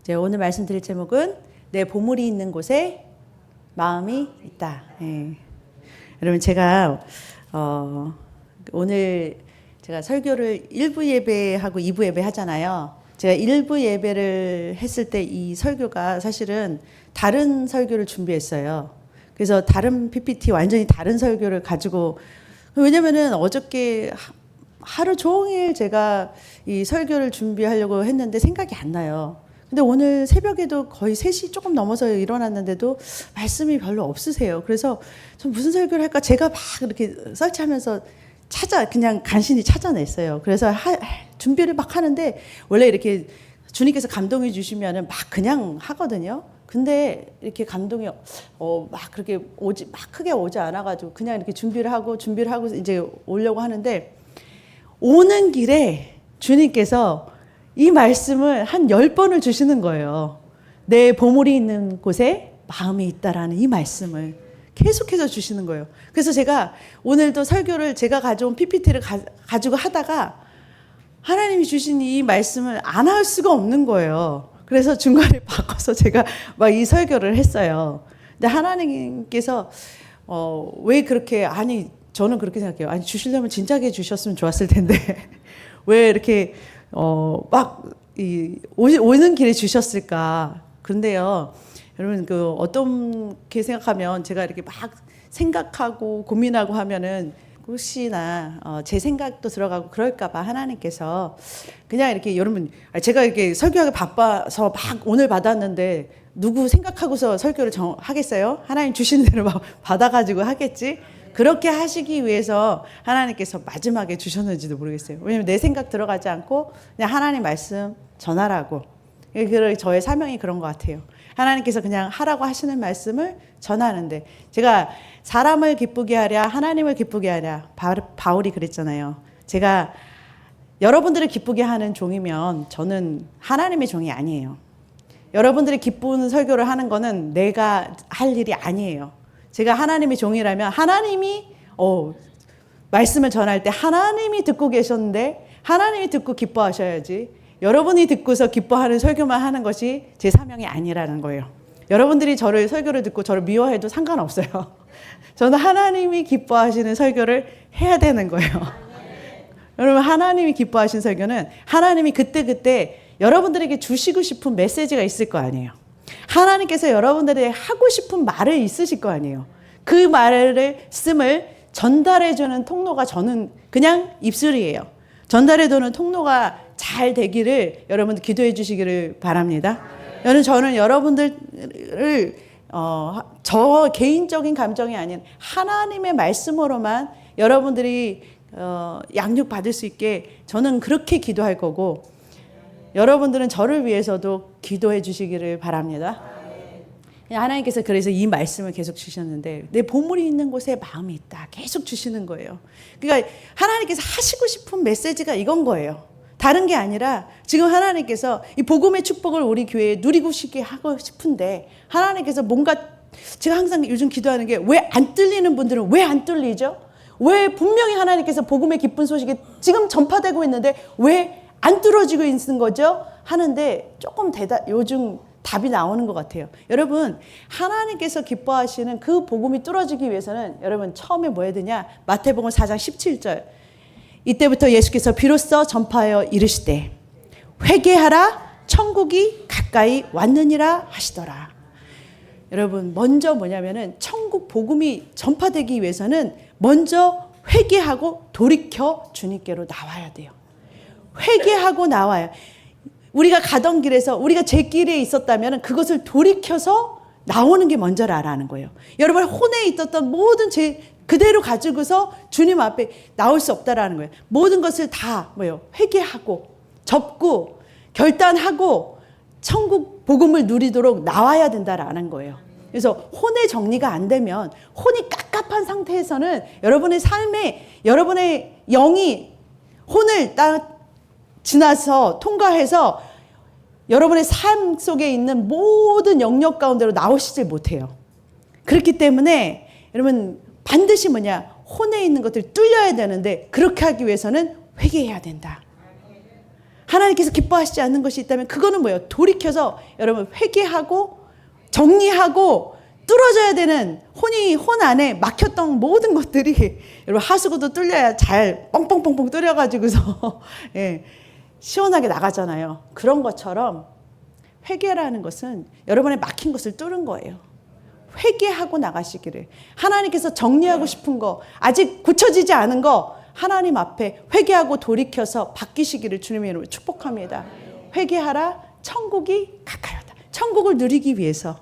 오늘 말씀드릴 제목은 내 보물이 있는 곳에 마음이 있다. 예. 여러분 제가 오늘 제가 설교를 1부 예배하고 2부 예배 하잖아요. 제가 1부 예배를 했을 때 이 설교가 사실은 다른 설교를 준비했어요. 그래서 다른 PPT 완전히 다른 설교를 가지고, 왜냐면은 어저께 하루 종일 제가 이 설교를 준비하려고 했는데 생각이 안 나요. 근데 오늘 새벽에도 거의 3시 조금 넘어서 일어났는데도 말씀이 별로 없으세요. 그래서 전 무슨 설교를 할까 제가 막 이렇게 서치하면서 그냥 간신히 찾아냈어요. 그래서 준비를 막 하는데, 원래 이렇게 주님께서 감동해 주시면은 막 그냥 하거든요. 근데 이렇게 감동이 막 그렇게 막 크게 오지 않아가지고 그냥 이렇게 준비를 하고 이제 오려고 하는데, 오는 길에 주님께서 이 말씀을 한 10번을 주시는 거예요. 내 보물이 있는 곳에 마음이 있다라는 이 말씀을 계속해서 주시는 거예요. 그래서 제가 오늘도 설교를 제가 가져온 PPT를 가지고 하다가 하나님이 주신 이 말씀을 안 할 수가 없는 거예요. 그래서 중간에 바꿔서 제가 막 이 설교를 했어요. 근데 하나님께서 왜 그렇게, 저는 그렇게 생각해요. 주시려면 진작에 주셨으면 좋았을 텐데 왜 이렇게 오는 길에 주셨을까? 그런데요, 여러분 어떻게 생각하면, 제가 이렇게 막 생각하고 고민하고 하면은 혹시나 제 생각도 들어가고 그럴까봐 하나님께서 그냥 이렇게, 여러분 제가 이렇게 설교하기 바빠서 막 오늘 받았는데 누구 생각하고서 설교를 하겠어요? 하나님 주시는 대로 막 받아가지고 하겠지? 그렇게 하시기 위해서 하나님께서 마지막에 주셨는지도 모르겠어요. 왜냐면 내 생각 들어가지 않고 그냥 하나님 말씀 전하라고. 저의 사명이 그런 것 같아요. 하나님께서 그냥 하라고 하시는 말씀을 전하는데, 제가 사람을 기쁘게 하랴 하나님을 기쁘게 하랴, 바울이 그랬잖아요. 제가 여러분들을 기쁘게 하는 종이면 저는 하나님의 종이 아니에요. 여러분들이 기쁘는 설교를 하는 거는 내가 할 일이 아니에요. 제가 하나님의 종이라면 하나님이 말씀을 전할 때 하나님이 듣고 계셨는데 하나님이 듣고 기뻐하셔야지, 여러분이 듣고서 기뻐하는 설교만 하는 것이 제 사명이 아니라는 거예요. 여러분들이 설교를 듣고 저를 미워해도 상관없어요. 저는 하나님이 기뻐하시는 설교를 해야 되는 거예요. 여러분, 하나님이 기뻐하시는 설교는 하나님이 그때그때 여러분들에게 주시고 싶은 메시지가 있을 거 아니에요. 하나님께서 여러분들에게 하고 싶은 말을 있으실 거 아니에요. 그 말씀을 전달해주는 통로가 저는 그냥 입술이에요. 전달해주는 통로가 잘 되기를 여러분들 기도해 주시기를 바랍니다. 저는 여러분들을 저 개인적인 감정이 아닌 하나님의 말씀으로만 여러분들이 양육 받을 수 있게 저는 그렇게 기도할 거고, 여러분들은 저를 위해서도 기도해 주시기를 바랍니다. 하나님께서 그래서 이 말씀을 계속 주셨는데, 내 보물이 있는 곳에 마음이 있다 계속 주시는 거예요. 그러니까 하나님께서 하시고 싶은 메시지가 이건 거예요. 다른 게 아니라 지금 하나님께서 이 복음의 축복을 우리 교회에 누리고 싶게 하고 싶은데, 하나님께서 뭔가, 제가 항상 요즘 기도하는 게, 왜 안 뚫리는 분들은 왜 안 뚫리죠? 왜 분명히 하나님께서 복음의 기쁜 소식이 지금 전파되고 있는데 왜 안 뚫어지고 있는 거죠? 하는데 조금 요즘 답이 나오는 것 같아요. 여러분, 하나님께서 기뻐하시는 그 복음이 뚫어지기 위해서는 여러분 처음에 뭐 해야 되냐? 마태복음 4장 17절. 이때부터 예수께서 비로소 전파하여 이르시되 회개하라, 천국이 가까이 왔느니라 하시더라. 여러분, 먼저 뭐냐면은 천국 복음이 전파되기 위해서는 먼저 회개하고 돌이켜 주님께로 나와야 돼요. 회개하고 나와요. 우리가 가던 길에서 우리가 제 길에 있었다면 그것을 돌이켜서 나오는 게 먼저라는 거예요. 여러분, 혼에 있었던 모든 죄 그대로 가지고서 주님 앞에 나올 수 없다라는 거예요. 모든 것을 다 회개하고 접고 결단하고 천국 복음을 누리도록 나와야 된다라는 거예요. 그래서 혼의 정리가 안 되면, 혼이 깝깝한 상태에서는 여러분의 삶에, 여러분의 영이 혼을 지나서 통과해서 여러분의 삶 속에 있는 모든 영역 가운데로 나오시질 못해요. 그렇기 때문에 여러분 반드시 혼에 있는 것들을 뚫려야 되는데, 그렇게 하기 위해서는 회개해야 된다. 하나님께서 기뻐하시지 않는 것이 있다면 그거는 뭐예요? 돌이켜서 여러분 회개하고 정리하고 뚫어져야 되는 혼 안에 막혔던 모든 것들이 여러분 하수구도 뚫려야 잘 뻥뻥뻥뻥 뚫려가지고서 예, 시원하게 나가잖아요. 그런 것처럼 회개라는 것은 여러분의 막힌 것을 뚫은 거예요. 회개하고 나가시기를. 하나님께서 정리하고 싶은 거, 아직 고쳐지지 않은 거 하나님 앞에 회개하고 돌이켜서 바뀌시기를 주님의 이름으로 축복합니다. 회개하라, 천국이 가까이오다. 천국을 누리기 위해서,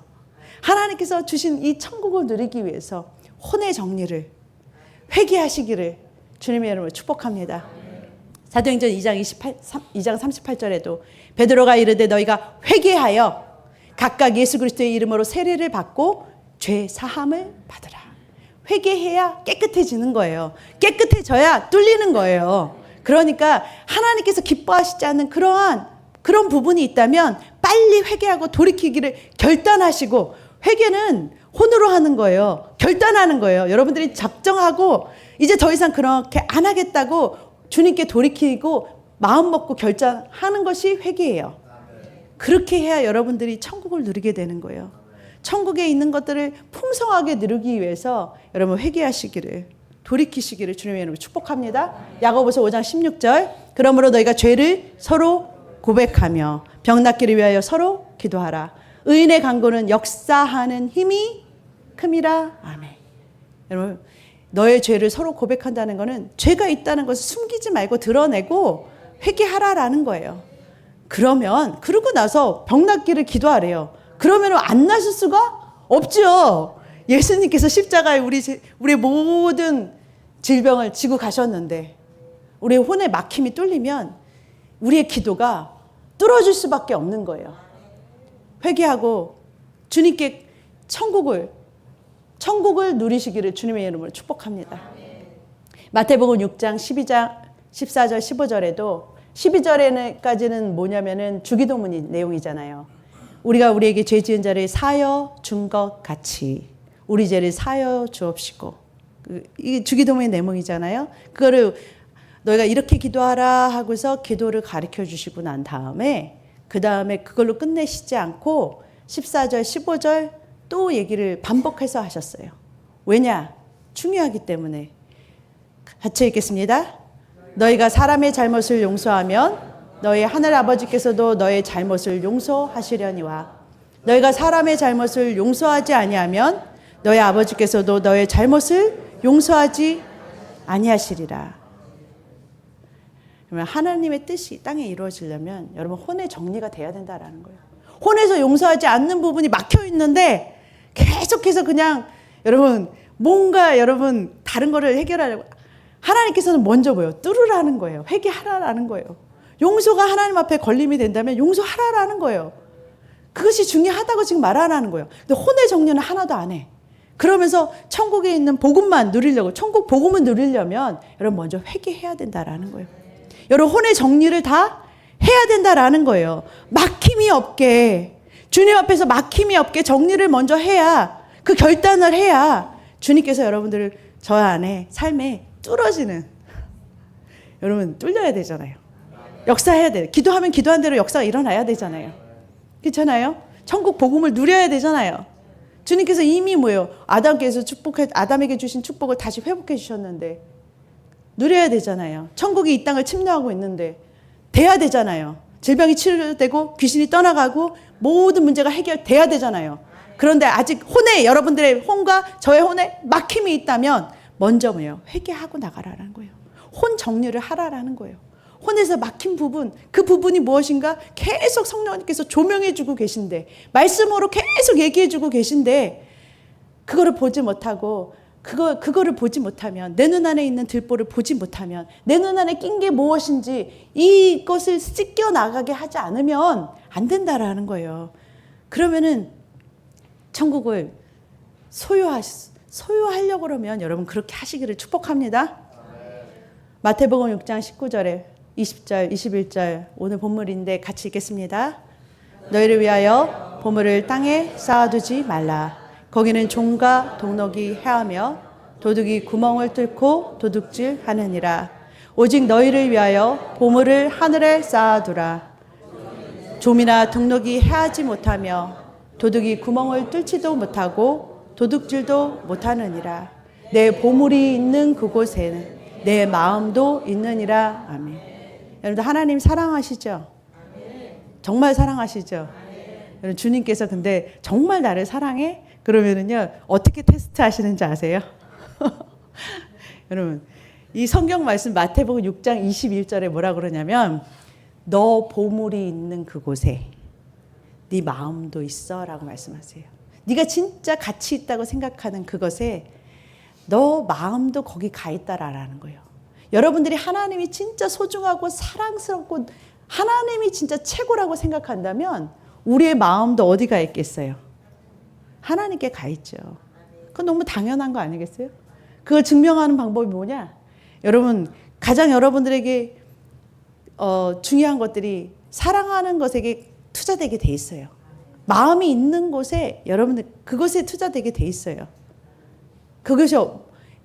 하나님께서 주신 이 천국을 누리기 위해서 혼의 정리를, 회개하시기를 주님의 이름으로 축복합니다. 사도행전 2장 38절에도 베드로가 이르되 너희가 회개하여 각각 예수 그리스도의 이름으로 세례를 받고 죄 사함을 받으라. 회개해야 깨끗해지는 거예요. 깨끗해져야 뚫리는 거예요. 그러니까 하나님께서 기뻐하시지 않는 그런 부분이 있다면 빨리 회개하고 돌이키기를 결단하시고, 회개는 혼으로 하는 거예요. 결단하는 거예요. 여러분들이 작정하고 이제 더 이상 그렇게 안 하겠다고 주님께 돌이키고 마음 먹고 결정하는 것이 회개예요. 그렇게 해야 여러분들이 천국을 누리게 되는 거예요. 천국에 있는 것들을 풍성하게 누리기 위해서 여러분 회개하시기를, 돌이키시기를 주님의 이름으로 축복합니다. 야고보서 5장 16절 그러므로 너희가 죄를 서로 고백하며 병 낫기를 위하여 서로 기도하라. 의인의 간구는 역사하는 힘이 큼이라. 아멘. 여러분, 너의 죄를 서로 고백한다는 것은 죄가 있다는 것을 숨기지 말고 드러내고 회개하라라는 거예요. 그러고 나서 병 낫기를 기도하래요. 그러면 안 나실 수가 없죠. 예수님께서 십자가에 우리의 모든 질병을 지고 가셨는데, 우리의 혼의 막힘이 뚫리면 우리의 기도가 뚫어질 수밖에 없는 거예요. 회개하고 주님께 천국을 누리시기를 주님의 이름으로 축복합니다. 마태복음 6장 12장 14절 15절에도 12절에까지는 뭐냐면은 주기도문이 내용이잖아요. 우리가 우리에게 죄 지은 자를 사여 준 것 같이 우리 죄를 사여 주옵시고, 이게 주기도문의 내용이잖아요. 그거를 너희가 이렇게 기도하라 하고서 기도를 가르쳐 주시고 난 다음에 그 다음에 그걸로 끝내시지 않고 14절 15절 또 얘기를 반복해서 하셨어요. 왜냐? 중요하기 때문에. 같이 읽겠습니다. 너희가 사람의 잘못을 용서하면 너희 하늘 아버지께서도 너의 잘못을 용서하시려니와 너희가 사람의 잘못을 용서하지 아니하면 너희 아버지께서도 너의 잘못을 용서하지 아니하시리라. 그러면 하나님의 뜻이 땅에 이루어지려면 여러분 혼의 정리가 돼야 된다라는 거예요. 혼에서 용서하지 않는 부분이 막혀 있는데 계속해서 그냥 여러분 다른 거를 해결하려고, 하나님께서는 먼저 뚫으라는 거예요. 회개하라라는 거예요. 용서가 하나님 앞에 걸림이 된다면 용서하라라는 거예요. 그것이 중요하다고 지금 말하라는 거예요. 근데 혼의 정리는 하나도 안 해. 그러면서 천국에 있는 복음만 누리려고, 천국 복음을 누리려면 여러분 먼저 회개해야 된다라는 거예요. 여러분 혼의 정리를 다 해야 된다라는 거예요. 막힘이 없게, 주님 앞에서 막힘이 없게 정리를 먼저 해야, 그 결단을 해야 주님께서 여러분들을 저 안에 삶에 뚫어지는, 여러분 뚫려야 되잖아요. 역사해야 돼요. 기도하면 기도한 대로 역사가 일어나야 되잖아요. 그렇잖아요? 천국 복음을 누려야 되잖아요. 주님께서 이미 아담에게 주신 축복을 다시 회복해 주셨는데 누려야 되잖아요. 천국이 이 땅을 침노하고 있는데 돼야 되잖아요. 질병이 치료되고 귀신이 떠나가고 모든 문제가 해결돼야 되잖아요. 그런데 아직 여러분들의 혼과 저의 혼에 막힘이 있다면 먼저 회개하고 나가라는 거예요. 혼 정리를 하라라는 거예요. 혼에서 막힌 부분, 그 부분이 무엇인가 계속 성령님께서 조명해주고 계신데, 말씀으로 계속 얘기해주고 계신데, 그거를 보지 못하고, 그거를 보지 못하면, 내 눈 안에 있는 들보를 보지 못하면, 내 눈 안에 낀 게 무엇인지 이것을 씻겨 나가게 하지 않으면 안 된다라는 거예요. 그러면은 천국을 소유하려고 그러면 여러분 그렇게 하시기를 축복합니다. 마태복음 6장 19절에 20절, 21절 오늘 본문인데 같이 읽겠습니다. 너희를 위하여 보물을 땅에 쌓아두지 말라. 거기는 종과 동록이 해하며 도둑이 구멍을 뚫고 도둑질하느니라. 오직 너희를 위하여 보물을 하늘에 쌓아두라. 좀이나 등록이 해하지 못하며 도둑이 구멍을 뚫지도 못하고 도둑질도 못하느니라. 내 보물이 있는 그곳에는 내 마음도 있느니라. 아멘. 여러분들 하나님 사랑하시죠? 정말 사랑하시죠? 여러분 주님께서 근데 정말 나를 사랑해? 그러면은요 어떻게 테스트 하시는지 아세요? 여러분 이 성경 말씀 마태복음 6장 21절에 뭐라 그러냐면 너 보물이 있는 그곳에 네 마음도 있어 라고 말씀하세요. 네가 진짜 가치 있다고 생각하는 그것에 너 마음도 거기 가 있다라는 거예요. 여러분들이 하나님이 진짜 소중하고 사랑스럽고 하나님이 진짜 최고라고 생각한다면 우리의 마음도 어디 가 있겠어요? 하나님께 가 있죠. 그건 너무 당연한 거 아니겠어요? 그걸 증명하는 방법이 뭐냐? 여러분 가장 여러분들에게 중요한 것들이 사랑하는 것에게 투자되게 돼 있어요. 마음이 있는 곳에 여러분들 그것에 투자되게 돼 있어요.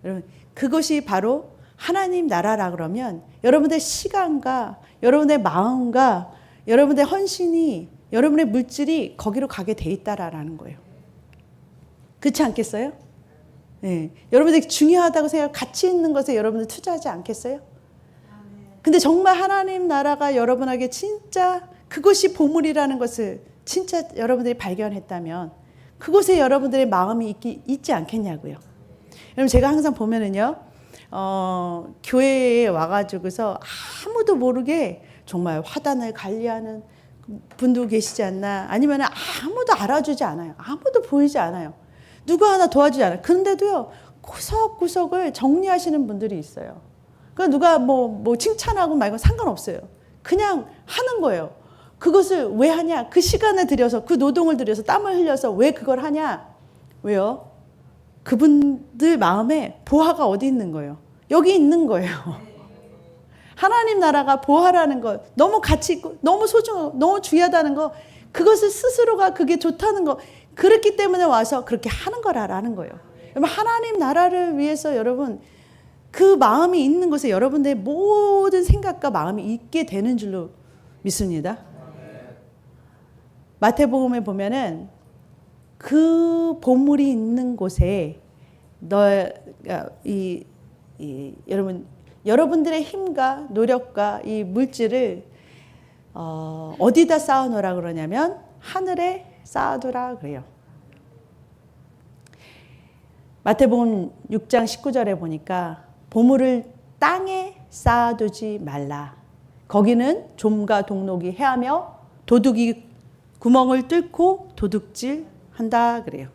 여러분 그것이 바로 하나님 나라라 그러면 여러분의 시간과 여러분의 마음과 여러분의 헌신이 여러분의 물질이 거기로 가게 돼 있다라는 거예요. 그렇지 않겠어요? 네. 여러분들이 중요하다고 생각, 가치 있는 것에 여러분들 투자하지 않겠어요? 근데 정말 하나님 나라가 여러분에게 진짜 그것이 보물이라는 것을 진짜 여러분들이 발견했다면 그곳에 여러분들의 마음이 있지 않겠냐고요. 여러분 제가 항상 보면은요, 교회에 와가지고서 아무도 모르게 정말 화단을 관리하는 분도 계시지 않나, 아니면 아무도 알아주지 않아요. 아무도 보이지 않아요. 누가 하나 도와주지 않아요. 그런데도요, 구석구석을 정리하시는 분들이 있어요. 그러니까 누가 뭐 칭찬하고 말고 상관없어요. 그냥 하는 거예요. 그것을 왜 하냐? 그 시간을 들여서, 그 노동을 들여서, 땀을 흘려서 왜 그걸 하냐? 왜요? 그분들 마음에 보화가 어디 있는 거예요? 여기 있는 거예요. 하나님 나라가 보화라는 거, 너무 가치 있고, 너무 소중하고, 너무 중요하다는 거, 그것을 스스로가 그게 좋다는 거, 그렇기 때문에 와서 그렇게 하는 거라는 거예요. 여러분, 하나님 나라를 위해서 여러분, 그 마음이 있는 곳에 여러분들의 모든 생각과 마음이 있게 되는 줄로 믿습니다. 마태복음에 보면은 그 보물이 있는 곳에 여러분들의 힘과 노력과 이 물질을 어디다 쌓아놓으라 그러냐면 하늘에 쌓아두라 그래요. 마태복음 6장 19절에 보니까 보물을 땅에 쌓아두지 말라. 거기는 좀과 동록이 해하며 도둑이 구멍을 뚫고 도둑질 한다 그래요.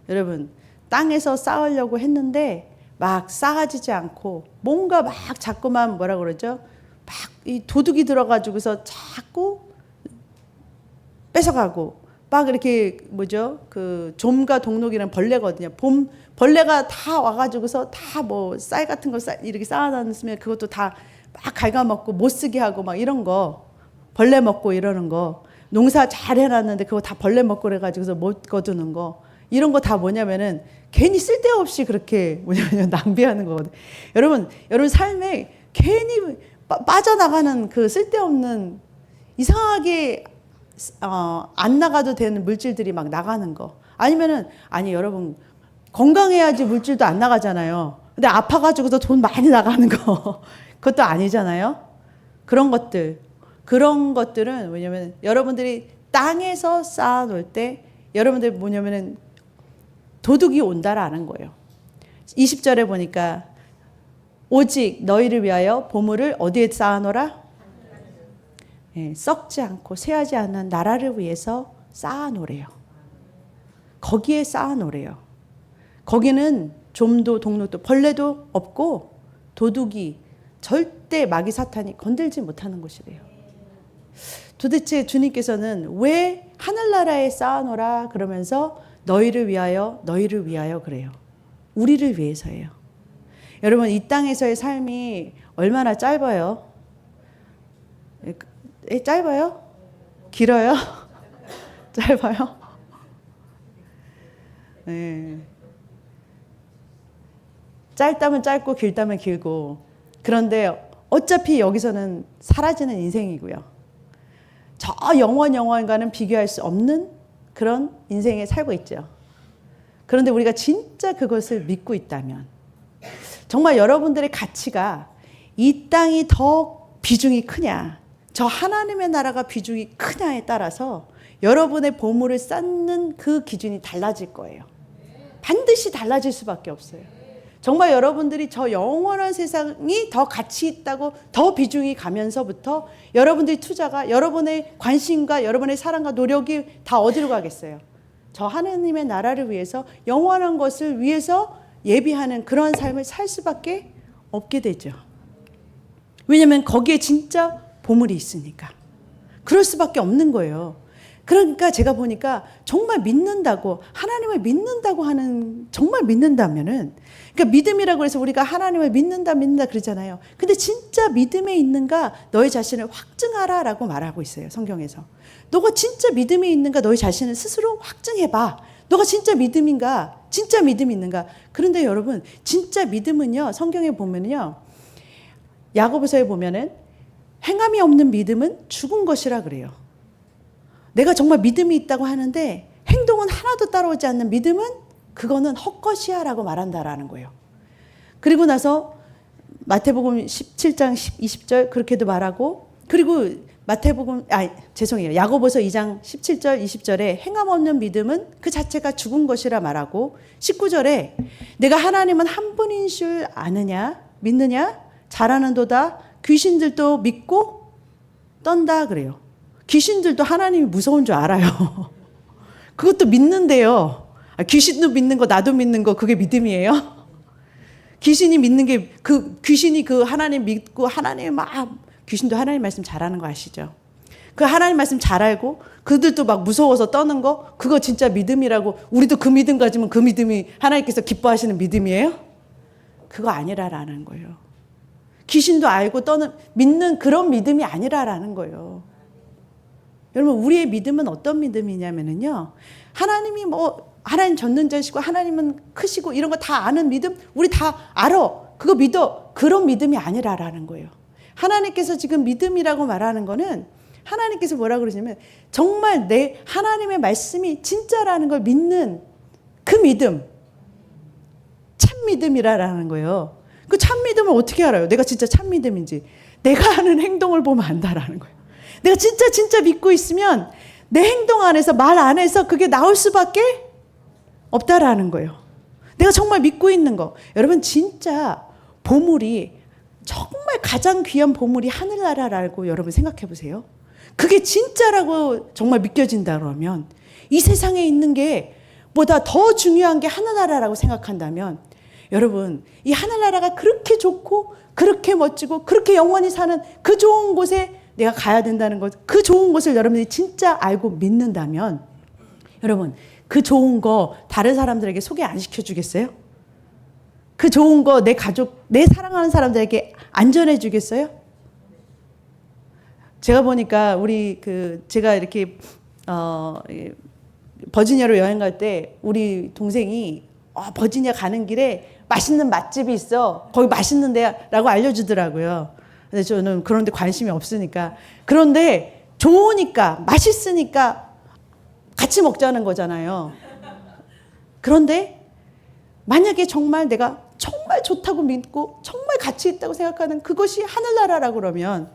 여러분 땅에서 쌓으려고 했는데 막 쌓아지지 않고 뭔가 막 자꾸만 뭐라 그러죠? 막 이 도둑이 들어가지고서 자꾸 뺏어가고 막 이렇게 뭐죠? 그 좀과 동록이라는 벌레거든요. 벌레가 다 와가지고서 다 뭐 쌀 같은 거 이렇게 쌓아놨으면 그것도 다 막 갉아먹고 못 쓰게 하고 막 이런 거 벌레 먹고 이러는 거 농사 잘 해놨는데 그거 다 벌레 먹고 그래가지고서 못 거두는 거 이런 거 다 뭐냐면은 괜히 쓸데없이 그렇게 뭐냐면 낭비하는 거거든요. 여러분 삶에 괜히 빠져나가는 그 쓸데없는 이상하게 안 나가도 되는 물질들이 막 나가는 거. 아니 여러분 건강해야지 물질도 안 나가잖아요. 근데 아파가지고서 돈 많이 나가는 거 그것도 아니잖아요. 그런 것들은 뭐냐면 여러분들이 땅에서 쌓아놓을 때 여러분들 뭐냐면은 도둑이 온다라는 거예요. 20절에 보니까 오직 너희를 위하여 보물을 어디에 쌓아놓으라? 네, 썩지 않고 쇠하지 않는 나라를 위해서 쌓아놓으래요. 거기에 쌓아놓으래요. 거기는 좀도 동록도 벌레도 없고 도둑이 절대 마귀 사탄이 건들지 못하는 곳이래요. 도대체 주님께서는 왜 하늘나라에 쌓아놓으라 그러면서 너희를 위하여 그래요. 우리를 위해서예요. 여러분 이 땅에서의 삶이 얼마나 짧아요? 짧아요? 길어요? 짧아요? 네. 짧다면 짧고 길다면 길고 그런데 어차피 여기서는 사라지는 인생이고요. 저 영원과는 비교할 수 없는 그런 인생에 살고 있죠. 그런데 우리가 진짜 그것을 믿고 있다면, 정말 여러분들의 가치가 이 땅이 더 비중이 크냐, 저 하나님의 나라가 비중이 크냐에 따라서 여러분의 보물을 쌓는 그 기준이 달라질 거예요. 반드시 달라질 수밖에 없어요. 정말 여러분들이 저 영원한 세상이 더 가치 있다고 더 비중이 가면서부터 여러분들의 투자가, 여러분의 관심과 여러분의 사랑과 노력이 다 어디로 가겠어요? 저 하나님의 나라를 위해서, 영원한 것을 위해서 예비하는 그러한 삶을 살 수밖에 없게 되죠. 왜냐하면 거기에 진짜 보물이 있으니까. 그럴 수밖에 없는 거예요. 그러니까 제가 보니까 정말 믿는다고, 하나님을 믿는다고 하는, 정말 믿는다면은, 그러니까 믿음이라고 해서 우리가 하나님을 믿는다 그러잖아요. 근데 진짜 믿음에 있는가 너의 자신을 확증하라 라고 말하고 있어요, 성경에서. 너가 진짜 믿음에 있는가 너의 자신을 스스로 확증해봐. 너가 진짜 믿음인가, 진짜 믿음이 있는가. 그런데 여러분, 진짜 믿음은요, 성경에 보면요, 야고보서에 보면은 행함이 없는 믿음은 죽은 것이라 그래요. 내가 정말 믿음이 있다고 하는데 행동은 하나도 따라오지 않는 믿음은, 그거는 헛것이야 라고 말한다라는 거예요. 그리고 나서 마태복음 17장 20절 그렇게도 말하고, 그리고 야고보서 2장 17절 20절에 행함 없는 믿음은 그 자체가 죽은 것이라 말하고, 19절에 내가 하나님은 한 분인 줄 아느냐, 믿느냐, 잘하는도다, 귀신들도 믿고 떤다 그래요. 귀신들도 하나님이 무서운 줄 알아요. 그것도 믿는데요. 귀신도 믿는 거, 나도 믿는 거, 그게 믿음이에요? 귀신이 믿는 게, 귀신이 하나님 믿고, 하나님 귀신도 하나님 말씀 잘하는 거 아시죠? 그 하나님 말씀 잘 알고, 그들도 막 무서워서 떠는 거, 그거 진짜 믿음이라고, 우리도 그 믿음 가지면 그 믿음이 하나님께서 기뻐하시는 믿음이에요? 그거 아니라라는 거예요. 귀신도 알고 믿는 그런 믿음이 아니라라는 거예요. 여러분, 우리의 믿음은 어떤 믿음이냐면요, 하나님 전능자시고 하나님은 크시고 이런 거 다 아는 믿음, 우리 다 알아, 그거 믿어, 그런 믿음이 아니라라는 거예요. 하나님께서 지금 믿음이라고 말하는 거는, 하나님께서 뭐라고 그러시냐면 정말 내 하나님의 말씀이 진짜라는 걸 믿는 그 믿음, 참 믿음이라는 거예요. 그 참 믿음을 어떻게 알아요? 내가 진짜 참 믿음인지 내가 하는 행동을 보면 안다라는 거예요. 내가 진짜 믿고 있으면 내 행동 안에서, 말 안에서 그게 나올 수밖에 없다라는 거예요. 내가 정말 믿고 있는 거. 여러분, 진짜 보물이, 정말 가장 귀한 보물이 하늘나라라고 여러분 생각해 보세요. 그게 진짜라고 정말 믿겨진다 그러면, 이 세상에 있는 게 보다 더 중요한 게 하늘나라라고 생각한다면, 여러분, 이 하늘나라가 그렇게 좋고 그렇게 멋지고 그렇게 영원히 사는 그 좋은 곳에 내가 가야 된다는 것, 그 좋은 것을 여러분이 진짜 알고 믿는다면, 여러분, 그 좋은 거 다른 사람들에게 소개 안 시켜주겠어요? 그 좋은 거 내 가족, 내 사랑하는 사람들에게 안 전해주겠어요? 제가 보니까 제가 이렇게 버지니아로 여행 갈 때 우리 동생이 버지니아 가는 길에 맛있는 맛집이 있어, 거기 맛있는데 라고 알려주더라고요. 근데 저는 그런 데 관심이 없으니까. 그런데 좋으니까, 맛있으니까 같이 먹자는 거잖아요. 그런데 만약에 정말 내가 정말 좋다고 믿고 정말 가치 있다고 생각하는 그것이 하늘나라라고 그러면,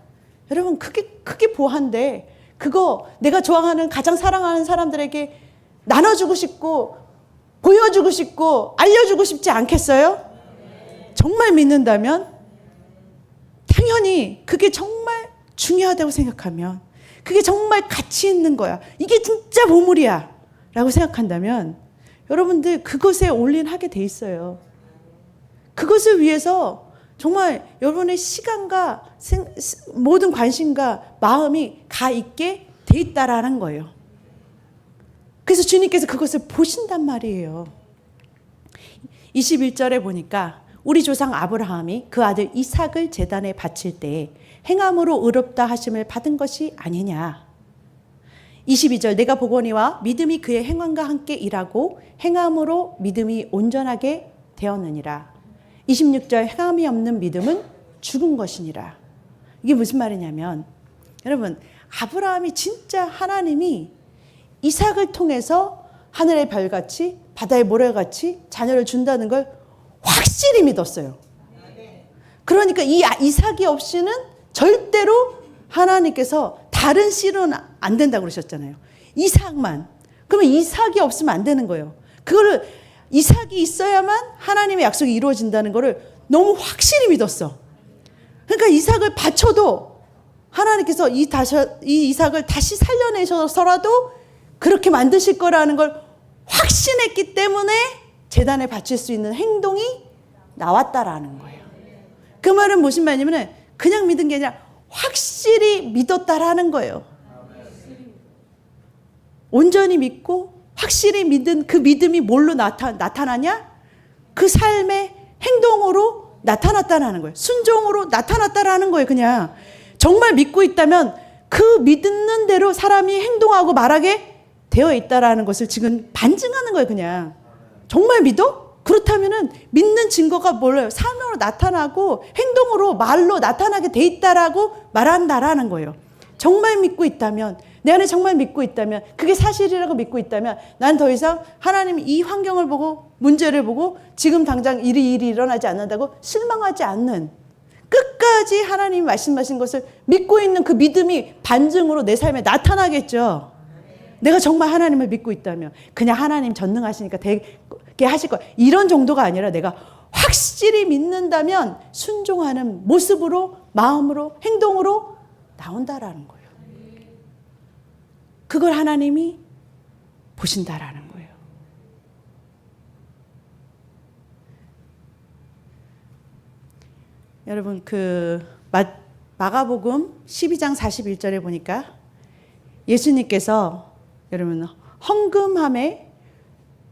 여러분, 크게 보한데 그거 내가 좋아하는, 가장 사랑하는 사람들에게 나눠주고 싶고 보여주고 싶고 알려주고 싶지 않겠어요? 정말 믿는다면, 당연히 그게 정말 중요하다고 생각하면, 그게 정말 가치 있는 거야, 이게 진짜 보물이야 라고 생각한다면, 여러분들 그것에 올인하게 돼 있어요. 그것을 위해서 정말 여러분의 시간과 모든 관심과 마음이 가 있게 돼 있다라는 거예요. 그래서 주님께서 그것을 보신단 말이에요. 21절에 보니까 우리 조상 아브라함이 그 아들 이삭을 제단에 바칠 때 행함으로 의롭다 하심을 받은 것이 아니냐. 22절, 내가 보거니와 믿음이 그의 행함과 함께 일하고 행함으로 믿음이 온전하게 되었느니라. 26절, 행함이 없는 믿음은 죽은 것이니라. 이게 무슨 말이냐면 여러분 아브라함이 진짜 하나님이 이삭을 통해서 하늘의 별같이 바다의 모래같이 자녀를 준다는 걸 확실히 믿었어요. 그러니까 이 이삭이 없이는 절대로 하나님께서 다른 씨는 안 된다고 그러셨잖아요. 이삭만. 그러면 이삭이 없으면 안 되는 거예요. 그거를 이삭이 있어야만 하나님의 약속이 이루어진다는 거를 너무 확실히 믿었어. 그러니까 이삭을 바쳐도 하나님께서 이 이삭을 다시 살려내셔서라도 그렇게 만드실 거라는 걸 확신했기 때문에 제단에 바칠 수 있는 행동이 나왔다라는 거예요. 그 말은 무슨 말이냐면 그냥 믿은 게 아니라 확실히 믿었다라는 거예요. 온전히 믿고 확실히 믿은 그 믿음이 뭘로 나타나냐? 그 삶의 행동으로 나타났다라는 거예요. 순종으로 나타났다라는 거예요. 그냥 정말 믿고 있다면 그 믿는 대로 사람이 행동하고 말하게 되어 있다라는 것을 지금 반증하는 거예요. 그냥 정말 믿어? 그렇다면은 믿는 증거가 뭘까요? 삶으로 나타나고 행동으로 말로 나타나게 돼 있다라고 말한다라는 거예요. 정말 믿고 있다면, 내 안에 정말 믿고 있다면, 그게 사실이라고 믿고 있다면 난 더 이상 하나님이 이 환경을 보고 문제를 보고 지금 당장 일이 일어나지 않는다고 실망하지 않는, 끝까지 하나님이 말씀하신 것을 믿고 있는 그 믿음이 반증으로 내 삶에 나타나겠죠. 내가 정말 하나님을 믿고 있다면 그냥 하나님 전능하시니까 되게 하실 거야. 이런 정도가 아니라 내가 확실히 믿는다면 순종하는 모습으로, 마음으로, 행동으로 나온다라는 거예요. 그걸 하나님이 보신다라는 거예요. 여러분 마가복음 12장 41절에 보니까 예수님께서 여러분 헌금함에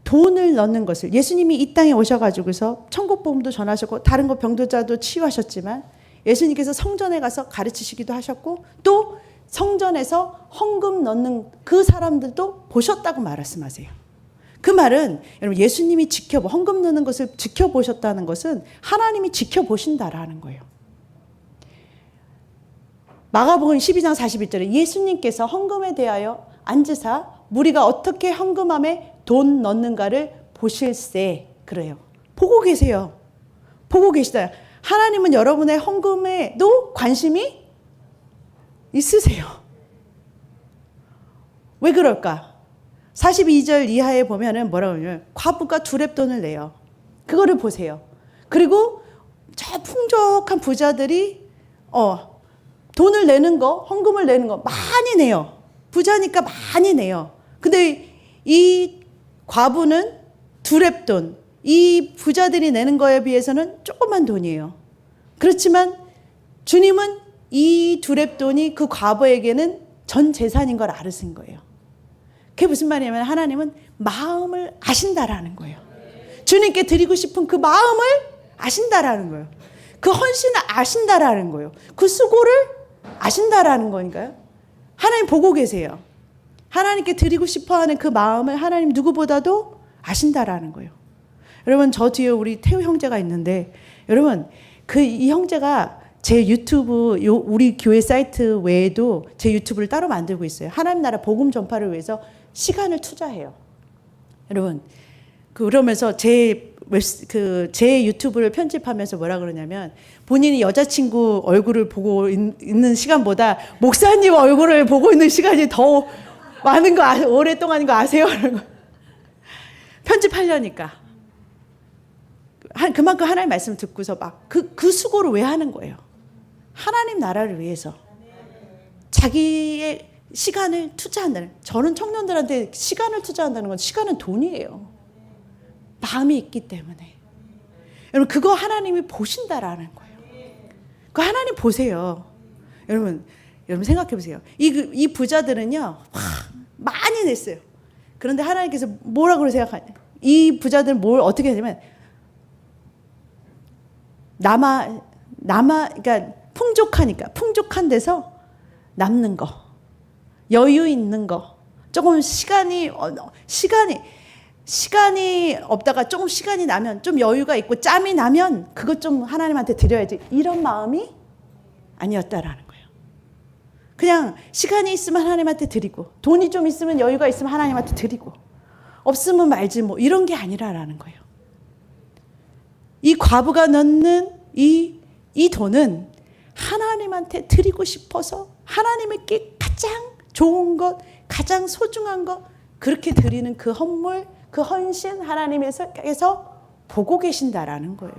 돈을 넣는 것을, 예수님이 이 땅에 오셔가지고서 천국복음도 전하셨고 다른 거 병들자도 치유하셨지만 예수님께서 성전에 가서 가르치시기도 하셨고 또 성전에서 헌금 넣는 그 사람들도 보셨다고 말씀하세요. 그 말은 여러분 예수님이 헌금 넣는 것을 지켜보셨다는 것은 하나님이 지켜보신다라는 거예요. 마가복음 12장 41절에 예수님께서 헌금에 대하여 앉으사 무리가 어떻게 헌금함에 돈 넣는가를 보실세. 그래요. 보고 계세요. 보고 계시다. 하나님은 여러분의 헌금에도 관심이 있으세요. 왜 그럴까? 42절 이하에 보면은 뭐라고 하냐면 과부가 두렙돈을 내요. 그거를 보세요. 그리고 저 풍족한 부자들이 돈을 내는 거, 헌금을 내는 거 많이 내요. 부자니까 많이 내요. 근데 이 과부는 두렙돈, 이 부자들이 내는 거에 비해서는 조그만 돈이에요. 그렇지만 주님은 이 두렙돈이 그 과부에게는 전 재산인 걸 알으신 거예요. 그게 무슨 말이냐면 하나님은 마음을 아신다라는 거예요. 주님께 드리고 싶은 그 마음을 아신다라는 거예요. 그 헌신을 아신다라는 거예요. 그 수고를 아신다라는 거니까요. 하나님 보고 계세요. 하나님께 드리고 싶어하는 그 마음을 하나님 누구보다도 아신다라는 거예요. 여러분 저 뒤에 우리 태우 형제가 있는데 여러분 이 형제가 제 유튜브 우리 교회 사이트 외에도 제 유튜브를 따로 만들고 있어요. 하나님 나라 복음 전파를 위해서 시간을 투자해요. 여러분 그러면서 제 유튜브를 편집하면서 뭐라 그러냐면 본인이 여자친구 얼굴을 보고 있는 시간보다 목사님 얼굴을 보고 있는 시간이 더 많은 거 오랫동안인 거 아세요? 편집하려니까. 그만큼 하나님 말씀 듣고서 막 그 수고를 왜 하는 거예요? 하나님 나라를 위해서. 자기의 시간을 투자한다는. 저는 청년들한테 시간을 투자한다는 건 시간은 돈이에요. 마음이 있기 때문에. 여러분 그거 하나님이 보신다라는 거예요. 그거 하나님 보세요. 여러분 생각해 보세요. 이 부자들은요 많이 냈어요. 그런데 하나님께서 뭐라고 생각하냐? 이 부자들은 뭘 어떻게 하냐면 그러니까 풍족한 데서 남는 거, 여유 있는 거, 조금 시간이 없다가 조금 시간이 나면 좀 여유가 있고 짬이 나면 그것 좀 하나님한테 드려야지. 이런 마음이 아니었다라는 거예요. 그냥 시간이 있으면 하나님한테 드리고 돈이 좀 있으면 여유가 있으면 하나님한테 드리고 없으면 말지 뭐 이런 게 아니라라는 거예요. 이 과부가 넣는 이 돈은 하나님한테 드리고 싶어서 하나님께 가장 좋은 것, 가장 소중한 것 그렇게 드리는 그 헌물, 그 헌신 하나님께서 보고 계신다라는 거예요.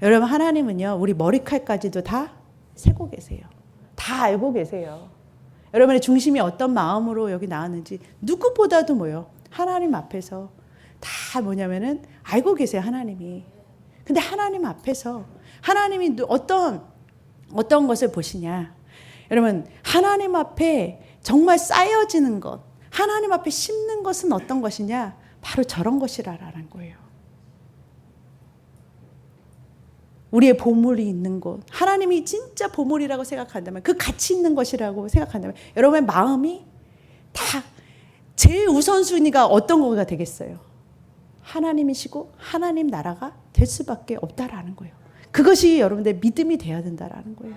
여러분 하나님은요 우리 머리칼까지도 다 세고 계세요. 다 알고 계세요. 여러분의 중심이 어떤 마음으로 여기 나왔는지 누구보다도 뭐요? 하나님 앞에서 다 뭐냐면은 알고 계세요 하나님이. 근데 하나님 앞에서 하나님이 어떤 것을 보시냐? 여러분 하나님 앞에 정말 쌓여지는 것, 하나님 앞에 심는 것은 어떤 것이냐? 바로 저런 것이라는 거예요. 우리의 보물이 있는 곳, 하나님이 진짜 보물이라고 생각한다면, 그 가치 있는 것이라고 생각한다면 여러분의 마음이 다 제일 우선순위가 어떤 거가 되겠어요? 하나님이시고 하나님 나라가 될 수밖에 없다라는 거예요. 그것이 여러분들의 믿음이 되어야 된다라는 거예요.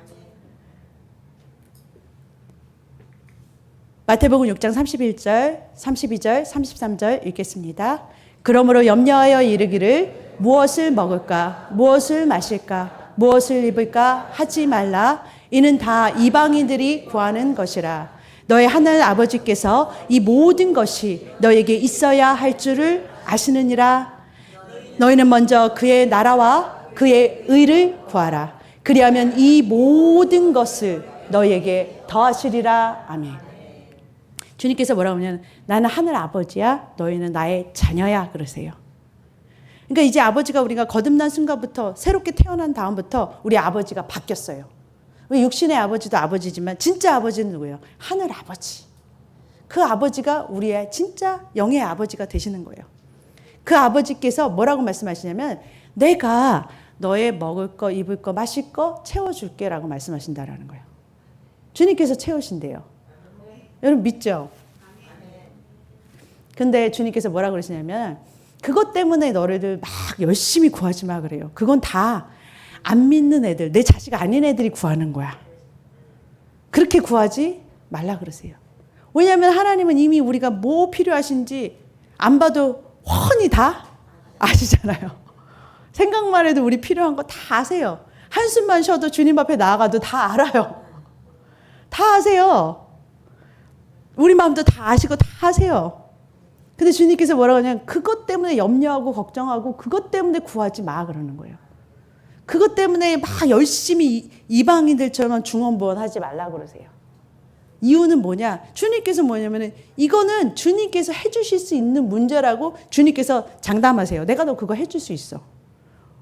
마태복음 6장 31절, 32절, 33절 읽겠습니다. 그러므로 염려하여 이르기를 무엇을 먹을까, 무엇을 마실까, 무엇을 입을까 하지 말라. 이는 다 이방인들이 구하는 것이라. 너의 하늘 아버지께서 이 모든 것이 너에게 있어야 할 줄을 아시느니라. 너희는 먼저 그의 나라와 그의 의를 구하라. 그리하면 이 모든 것을 너희에게 더하시리라. 아멘. 주님께서 뭐라고 하냐면 나는 하늘 아버지야, 너희는 나의 자녀야 그러세요. 그러니까 이제 아버지가 우리가 거듭난 순간부터 새롭게 태어난 다음부터 우리 아버지가 바뀌었어요. 육신의 아버지도 아버지지만 진짜 아버지는 누구예요? 하늘 아버지. 그 아버지가 우리의 진짜 영의 아버지가 되시는 거예요. 그 아버지께서 뭐라고 말씀하시냐면 내가 너의 먹을 거, 입을 거, 마실 거 채워줄게 라고 말씀하신다라는 거예요. 주님께서 채우신대요. 여러분 믿죠? 근데 주님께서 뭐라고 그러시냐면 그것 때문에 너희들 막 열심히 구하지 마 그래요. 그건 다 안 믿는 애들, 내 자식 아닌 애들이 구하는 거야. 그렇게 구하지 말라 그러세요. 왜냐하면 하나님은 이미 우리가 뭐 필요하신지 안 봐도 훤히 다 아시잖아요. 생각만 해도 우리 필요한 거 다 아세요. 한숨만 쉬어도 주님 앞에 나아가도 다 알아요. 다 아세요. 우리 마음도 다 아시고 다 아세요. 근데 주님께서 뭐라고 하냐면 그것 때문에 염려하고 걱정하고 그것 때문에 구하지 마 그러는 거예요. 그것 때문에 막 열심히 이방인들처럼 중언부언하지 말라고 그러세요. 이유는 뭐냐? 주님께서 뭐냐면은 이거는 주님께서 해주실 수 있는 문제라고 주님께서 장담하세요. 내가 너 그거 해줄 수 있어.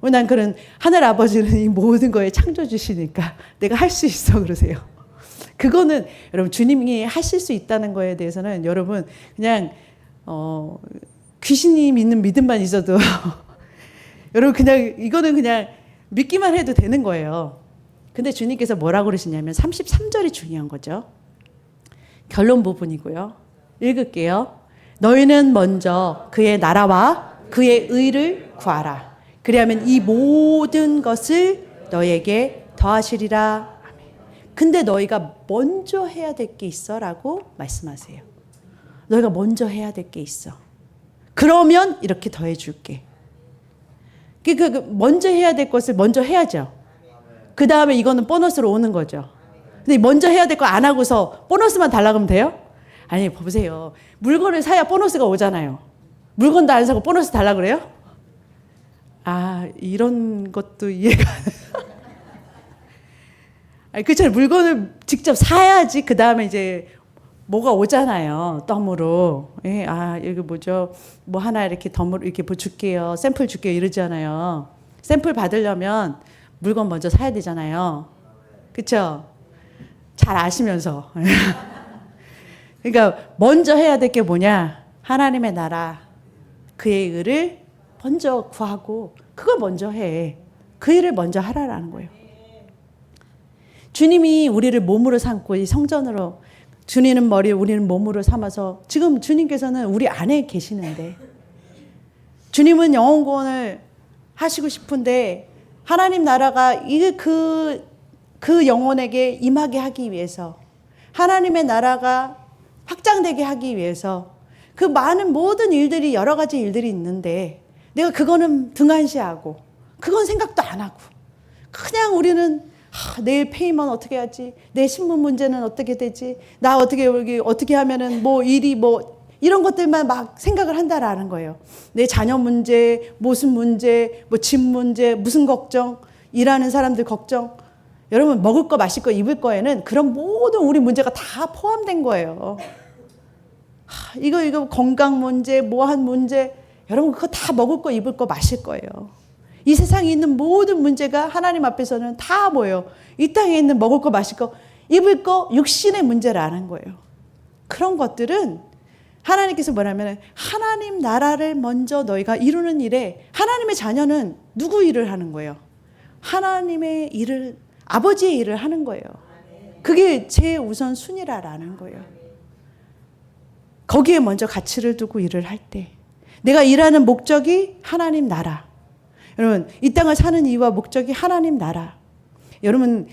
난 그런 하늘 아버지는 이 모든 거에 창조주시니까 내가 할 수 있어 그러세요. 그거는 여러분 주님이 하실 수 있다는 거에 대해서는 여러분 그냥 귀신이 믿는 믿음만 있어도 여러분 그냥 이거는 그냥 믿기만 해도 되는 거예요. 근데 주님께서 뭐라고 그러시냐면 33절이 중요한 거죠. 결론 부분이고요. 읽을게요. 너희는 먼저 그의 나라와 그의 의를 구하라. 그리하면 이 모든 것을 너에게 더하시리라. 아멘. 근데 너희가 먼저 해야 될 게 있어 라고 말씀하세요. 너희가 먼저 해야 될 게 있어. 그러면 이렇게 더해 줄게. 먼저 해야 될 것을 먼저 해야죠. 그 다음에 이거는 보너스로 오는 거죠. 근데 먼저 해야 될 거 안 하고서 보너스만 달라고 하면 돼요? 아니, 보세요. 물건을 사야 보너스가 오잖아요. 물건도 안 사고 보너스 달라고 그래요? 아, 이런 것도 이해가. 아니, 그렇잖아요. 물건을 직접 사야지 그 다음에 이제 뭐가 오잖아요. 덤으로. 예, 아, 이거 뭐죠? 뭐 하나 이렇게 덤으로 이렇게 뭐 줄게요. 샘플 줄게요. 이러잖아요. 샘플 받으려면 물건 먼저 사야 되잖아요. 그렇죠? 잘 아시면서. 그러니까 먼저 해야 될 게 뭐냐? 하나님의 나라, 그의 의를 먼저 구하고 그걸 먼저 해. 그 일을 먼저 하라라는 거예요. 주님이 우리를 몸으로 삼고 이 성전으로 주님은 머리, 우리는 몸으로 삼아서 지금 주님께서는 우리 안에 계시는데 주님은 영혼 구원을 하시고 싶은데 하나님 나라가 그 그 영혼에게 임하게 하기 위해서, 하나님의 나라가 확장되게 하기 위해서 그 많은 모든 일들이, 여러 가지 일들이 있는데 내가 그거는 등한시하고 그건 생각도 안 하고 그냥 우리는 내일 페이먼 어떻게 하지? 내 신문 문제는 어떻게 되지? 나 어떻게 하면은 뭐 일이 뭐 이런 것들만 막 생각을 한다라는 거예요. 내 자녀 문제, 무슨 문제, 뭐 집 문제, 무슨 걱정, 일하는 사람들 걱정. 여러분 먹을 거, 마실 거, 입을 거에는 그런 모든 우리 문제가 다 포함된 거예요. 이거 건강 문제, 뭐한 문제, 여러분 그거 다 먹을 거, 입을 거, 마실 거예요. 이 세상에 있는 모든 문제가 하나님 앞에서는 다 뭐예요? 이 땅에 있는 먹을 거, 마실 거, 입을 거, 육신의 문제라는 거예요. 그런 것들은 하나님께서 뭐냐면 하나님 나라를 먼저 너희가 이루는 일에, 하나님의 자녀는 누구 일을 하는 거예요? 하나님의 일을, 아버지의 일을 하는 거예요. 그게 제우선 순위라는 거예요. 거기에 먼저 가치를 두고 일을 할 때, 내가 일하는 목적이 하나님 나라. 여러분 이 땅을 사는 이유와 목적이 하나님 나라. 여러분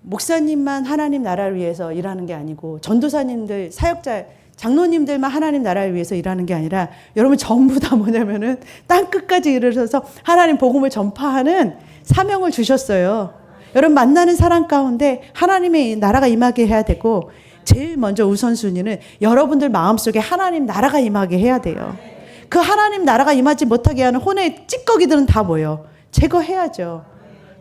목사님만 하나님 나라를 위해서 일하는 게 아니고, 전도사님들, 사역자, 장로님들만 하나님 나라를 위해서 일하는 게 아니라, 여러분 전부 다 뭐냐면은 땅 끝까지 이르러서 하나님 복음을 전파하는 사명을 주셨어요. 여러분 만나는 사람 가운데 하나님의 나라가 임하게 해야 되고, 제일 먼저 우선순위는 여러분들 마음속에 하나님 나라가 임하게 해야 돼요. 그 하나님 나라가 임하지 못하게 하는 혼의 찌꺼기들은 다 뭐예요? 제거해야죠.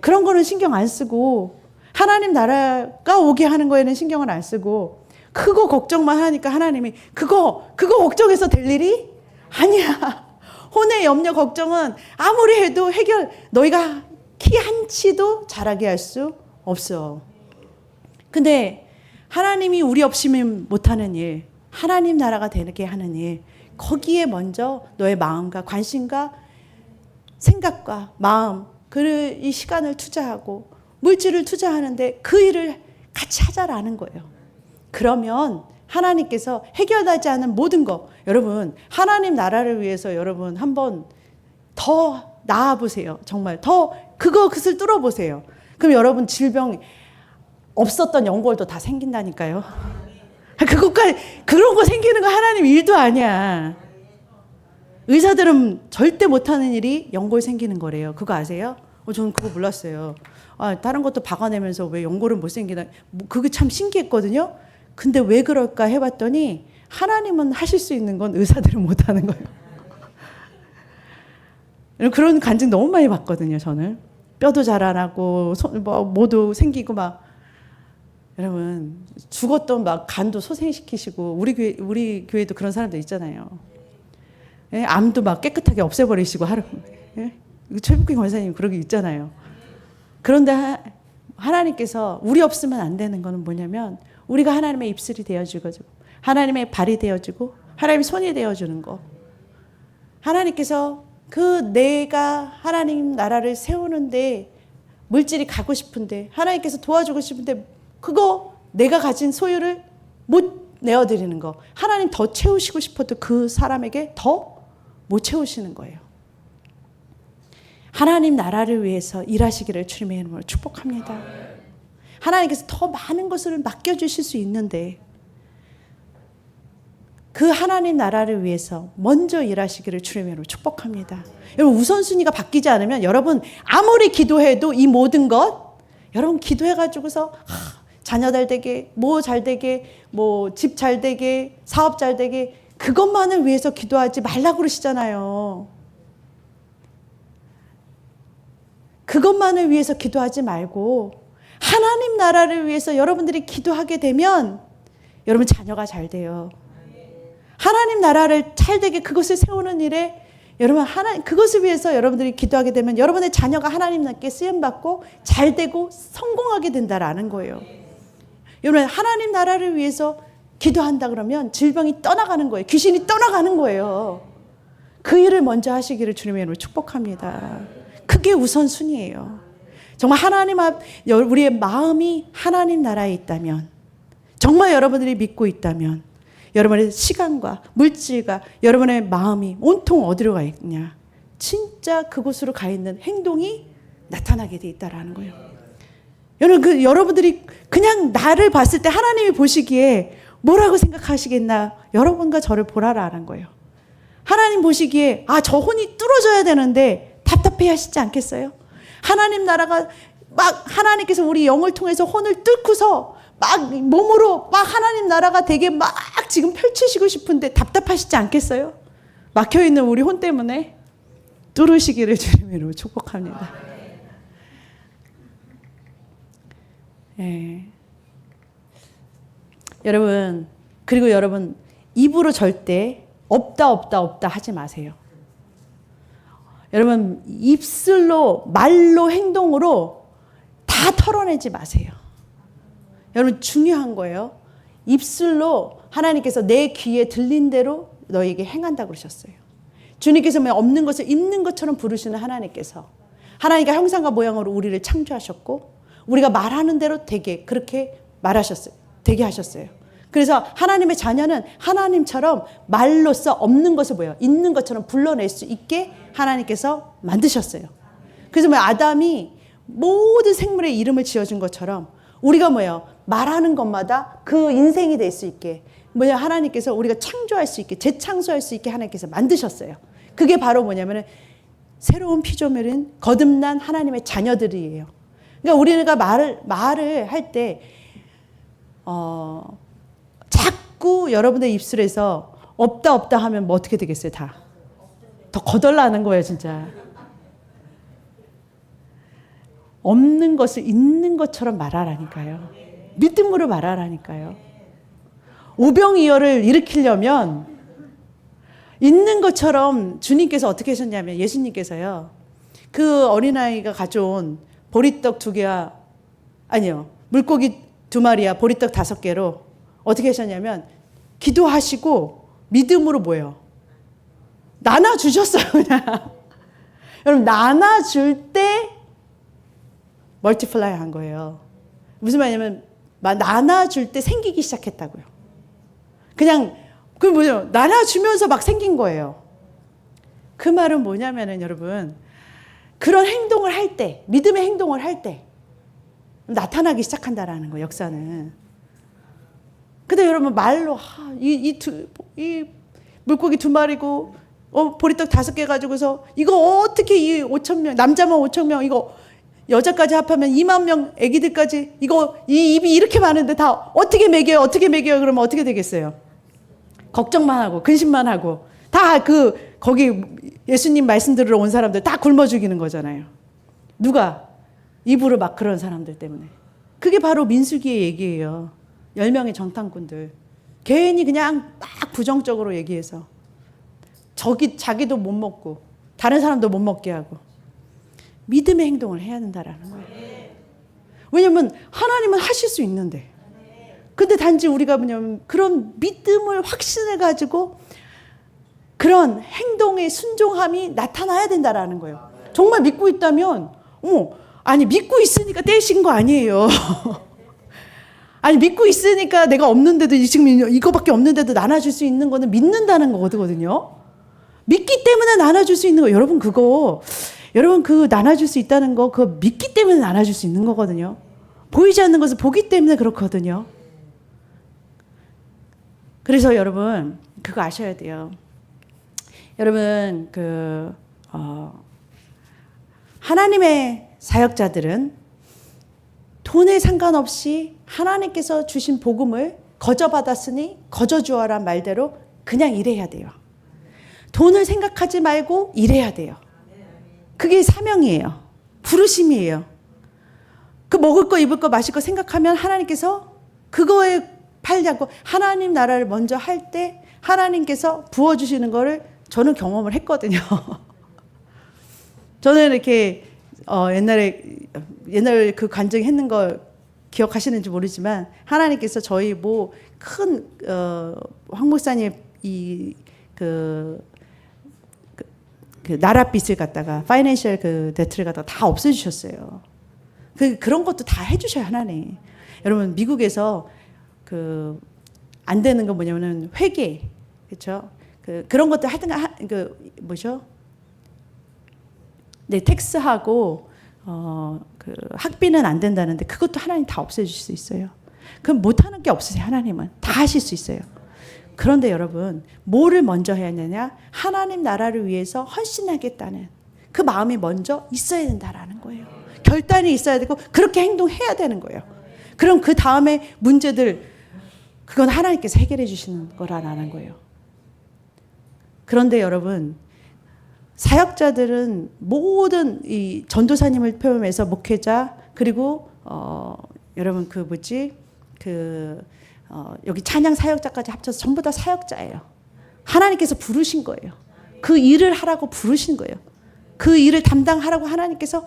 그런 거는 신경 안 쓰고, 하나님 나라가 오게 하는 거에는 신경을 안 쓰고, 그거 걱정만 하니까 하나님이 그거 걱정해서 될 일이 아니야. 혼의 염려 걱정은 아무리 해도 너희가 키 한 치도 자라게 할 수 없어. 근데 하나님이 우리 없이면 못하는 일, 하나님 나라가 되게 하는 일, 거기에 먼저 너의 마음과 관심과 생각과 마음, 이 시간을 투자하고 물질을 투자하는데 그 일을 같이 하자라는 거예요. 그러면 하나님께서 해결되지 않은 모든 거, 여러분 하나님 나라를 위해서 여러분 한번 더 나아보세요. 정말 더 그것을 뚫어보세요. 그럼 여러분 질병 없었던 연골도 다 생긴다니까요. 그런 거 생기는 거 하나님 일도 아니야. 의사들은 절대 못하는 일이 연골 생기는 거래요. 그거 아세요? 저는 그거 몰랐어요. 다른 것도 박아내면서 왜 연골은 못 생기나, 그게 참 신기했거든요. 근데 왜 그럴까 해봤더니 하나님은 하실 수 있는 건 의사들은 못하는 거예요. 그런 간증 너무 많이 봤거든요. 저는 뼈도 자라나고 뭐도 생기고 막, 여러분 죽었던 막 간도 소생시키시고, 우리 교회도 그런 사람들 있잖아요. 예? 암도 막 깨끗하게 없애버리시고 하루. 예? 최북희 권사님 그런 게 있잖아요. 그런데 하나님께서 우리 없으면 안 되는 거는 뭐냐면, 우리가 하나님의 입술이 되어주고, 하나님의 발이 되어주고, 하나님의 손이 되어주는 거. 하나님께서 내가 하나님 나라를 세우는데, 물질이 가고 싶은데, 하나님께서 도와주고 싶은데 그거 내가 가진 소유를 못 내어드리는 거, 하나님 더 채우시고 싶어도 그 사람에게 더 못 채우시는 거예요. 하나님 나라를 위해서 일하시기를 주님의 이름으로 축복합니다. 하나님께서 더 많은 것을 맡겨주실 수 있는데, 그 하나님 나라를 위해서 먼저 일하시기를 주님의 이름으로 축복합니다. 여러분 우선순위가 바뀌지 않으면, 여러분 아무리 기도해도 이 모든 것, 여러분 기도해가지고서 자녀 잘 되게, 뭐 잘 되게, 뭐 집 잘 되게, 사업 잘 되게, 그것만을 위해서 기도하지 말라고 그러시잖아요. 그것만을 위해서 기도하지 말고 하나님 나라를 위해서 여러분들이 기도하게 되면 여러분 자녀가 잘 돼요. 하나님 나라를 잘 되게 그것을 세우는 일에 여러분 그것을 위해서 여러분들이 기도하게 되면 여러분의 자녀가 하나님께 쓰임받고 잘 되고 성공하게 된다라는 거예요. 여러분 하나님 나라를 위해서 기도한다 그러면 질병이 떠나가는 거예요. 귀신이 떠나가는 거예요. 그 일을 먼저 하시기를 주님의 이름으로 축복합니다. 그게 우선순위예요. 정말 하나님 앞, 우리의 마음이 하나님 나라에 있다면, 정말 여러분들이 믿고 있다면, 여러분의 시간과 물질과 여러분의 마음이 온통 어디로 가 있냐, 진짜 그곳으로 가 있는 행동이 나타나게 돼 있다라는 거예요. 여러분들이 그냥 나를 봤을 때 하나님이 보시기에 뭐라고 생각하시겠나? 여러분과 저를 보라라는 거예요. 하나님 보시기에 저 혼이 뚫어져야 되는데 답답해 하시지 않겠어요? 하나님 나라가 막 하나님께서 우리 영을 통해서 혼을 뚫고서 막 몸으로 막 하나님 나라가 되게 막 지금 펼치시고 싶은데 답답하시지 않겠어요? 막혀있는 우리 혼 때문에 뚫으시기를 주님으로 축복합니다. 예. 그리고 여러분 입으로 절대 없다 하지 마세요. 여러분 입술로 말로 행동으로 다 털어내지 마세요. 여러분 중요한 거예요. 입술로 하나님께서 내 귀에 들린 대로 너에게 행한다고 그러셨어요. 주님께서 없는 것을 있는 것처럼 부르시는 하나님께서 하나님과 형상과 모양으로 우리를 창조하셨고 우리가 말하는 대로 되게 그렇게 말하셨어요. 되게 하셨어요. 그래서 하나님의 자녀는 하나님처럼 말로써 없는 것을 있는 것처럼 불러낼 수 있게 하나님께서 만드셨어요. 그래서 아담이 모든 생물의 이름을 지어준 것처럼 우리가 말하는 것마다 그 인생이 될 수 있게 하나님께서 우리가 창조할 수 있게 재창조할 수 있게 하나님께서 만드셨어요. 그게 바로 뭐냐면은 새로운 피조물인 거듭난 하나님의 자녀들이에요. 그러니까 우리가 말을 할 때 자꾸 여러분의 입술에서 없다 하면 어떻게 되겠어요? 더 거덜나는 거예요, 진짜. 없는 것을 있는 것처럼 말하라니까요. 믿음으로 말하라니까요. 오병이어를 일으키려면 있는 것처럼 주님께서 어떻게 하셨냐면 예수님께서요. 그 어린아이가 가져온 보리떡 2개와 물고기 2마리와 보리떡 5개로 어떻게 하셨냐면 기도하시고 믿음으로 나눠주셨어요. 그냥. 여러분 나눠줄 때 멀티플라이 한 거예요. 무슨 말이냐면 나눠줄 때 생기기 시작했다고요. 그냥 나눠주면서 막 생긴 거예요. 그 말은 뭐냐면은 여러분 그런 행동을 할 때 믿음의 행동을 할 때 나타나기 시작한다라는 거예요. 역사는. 근데 여러분 말로 이 물고기 2마리고 보리떡 5개 가지고서 이거 어떻게 이 5,000명 남자만 5,000명 이거 여자까지 합하면 2만 명 애기들까지 이거 이 입이 이렇게 많은데 다 어떻게 먹여요? 그러면 어떻게 되겠어요? 걱정만 하고 근심만 하고 다 거기 예수님 말씀 들으러 온 사람들 다 굶어 죽이는 거잖아요. 누가? 입으로 막 그런 사람들 때문에. 그게 바로 민수기의 얘기예요. 10명의 정탐꾼들. 괜히 그냥 막 부정적으로 얘기해서 자기도 못 먹고 다른 사람도 못 먹게 하고 믿음의 행동을 해야 된다라는 거예요. 왜냐면 하나님은 하실 수 있는데 근데 단지 우리가 그런 믿음을 확신을 가지고 그런 행동의 순종함이 나타나야 된다라는 거예요. 정말 믿고 있다면 믿고 있으니까 떼신 거 아니에요. 믿고 있으니까 내가 없는데도 지금 이거밖에 없는데도 나눠줄 수 있는 거는 믿는다는 거거든요. 믿기 때문에 나눠줄 수 있는 거. 여러분 그 나눠줄 수 있다는 거 그거 믿기 때문에 나눠줄 수 있는 거거든요. 보이지 않는 것을 보기 때문에 그렇거든요. 그래서 여러분 그거 아셔야 돼요. 여러분 하나님의 사역자들은 돈에 상관없이 하나님께서 주신 복음을 거저받았으니 거저주어란 말대로 그냥 일해야 돼요. 돈을 생각하지 말고 일해야 돼요. 그게 사명이에요. 부르심이에요. 그 먹을 거 입을 거 마실 거 생각하면 하나님께서 그거에 팔자고 하나님 나라를 먼저 할 때 하나님께서 부어주시는 거를 저는 경험을 했거든요. 저는 이렇게 옛날에 그 간증했는 거 기억하시는지 모르지만 하나님께서 저희 큰 황 목사님 그 나랏빚을 갖다가 파이낸셜 데트를 갖다가 다 없애주셨어요. 그런 것도 다 해주셔요 하나님. 여러분 미국에서 안 되는 거 뭐냐면은 회계 그렇죠? 그런 것들 하여튼 네 텍스하고 그 학비는 안 된다는데 그것도 하나님 다 없애주실 수 있어요. 그럼 못하는 게 없으세요. 하나님은 다 하실 수 있어요. 그런데 여러분 뭐를 먼저 해야 되냐? 하나님 나라를 위해서 헌신하겠다는 그 마음이 먼저 있어야 된다라는 거예요. 결단이 있어야 되고 그렇게 행동해야 되는 거예요. 그럼 그 다음에 문제들 그건 하나님께서 해결해 주시는 거라는 거예요. 그런데 여러분 사역자들은 모든 이 전도사님을 포함해서 목회자 그리고 여러분 여기 찬양 사역자까지 합쳐서 전부 다 사역자예요. 하나님께서 부르신 거예요. 그 일을 하라고 부르신 거예요. 그 일을 담당하라고 하나님께서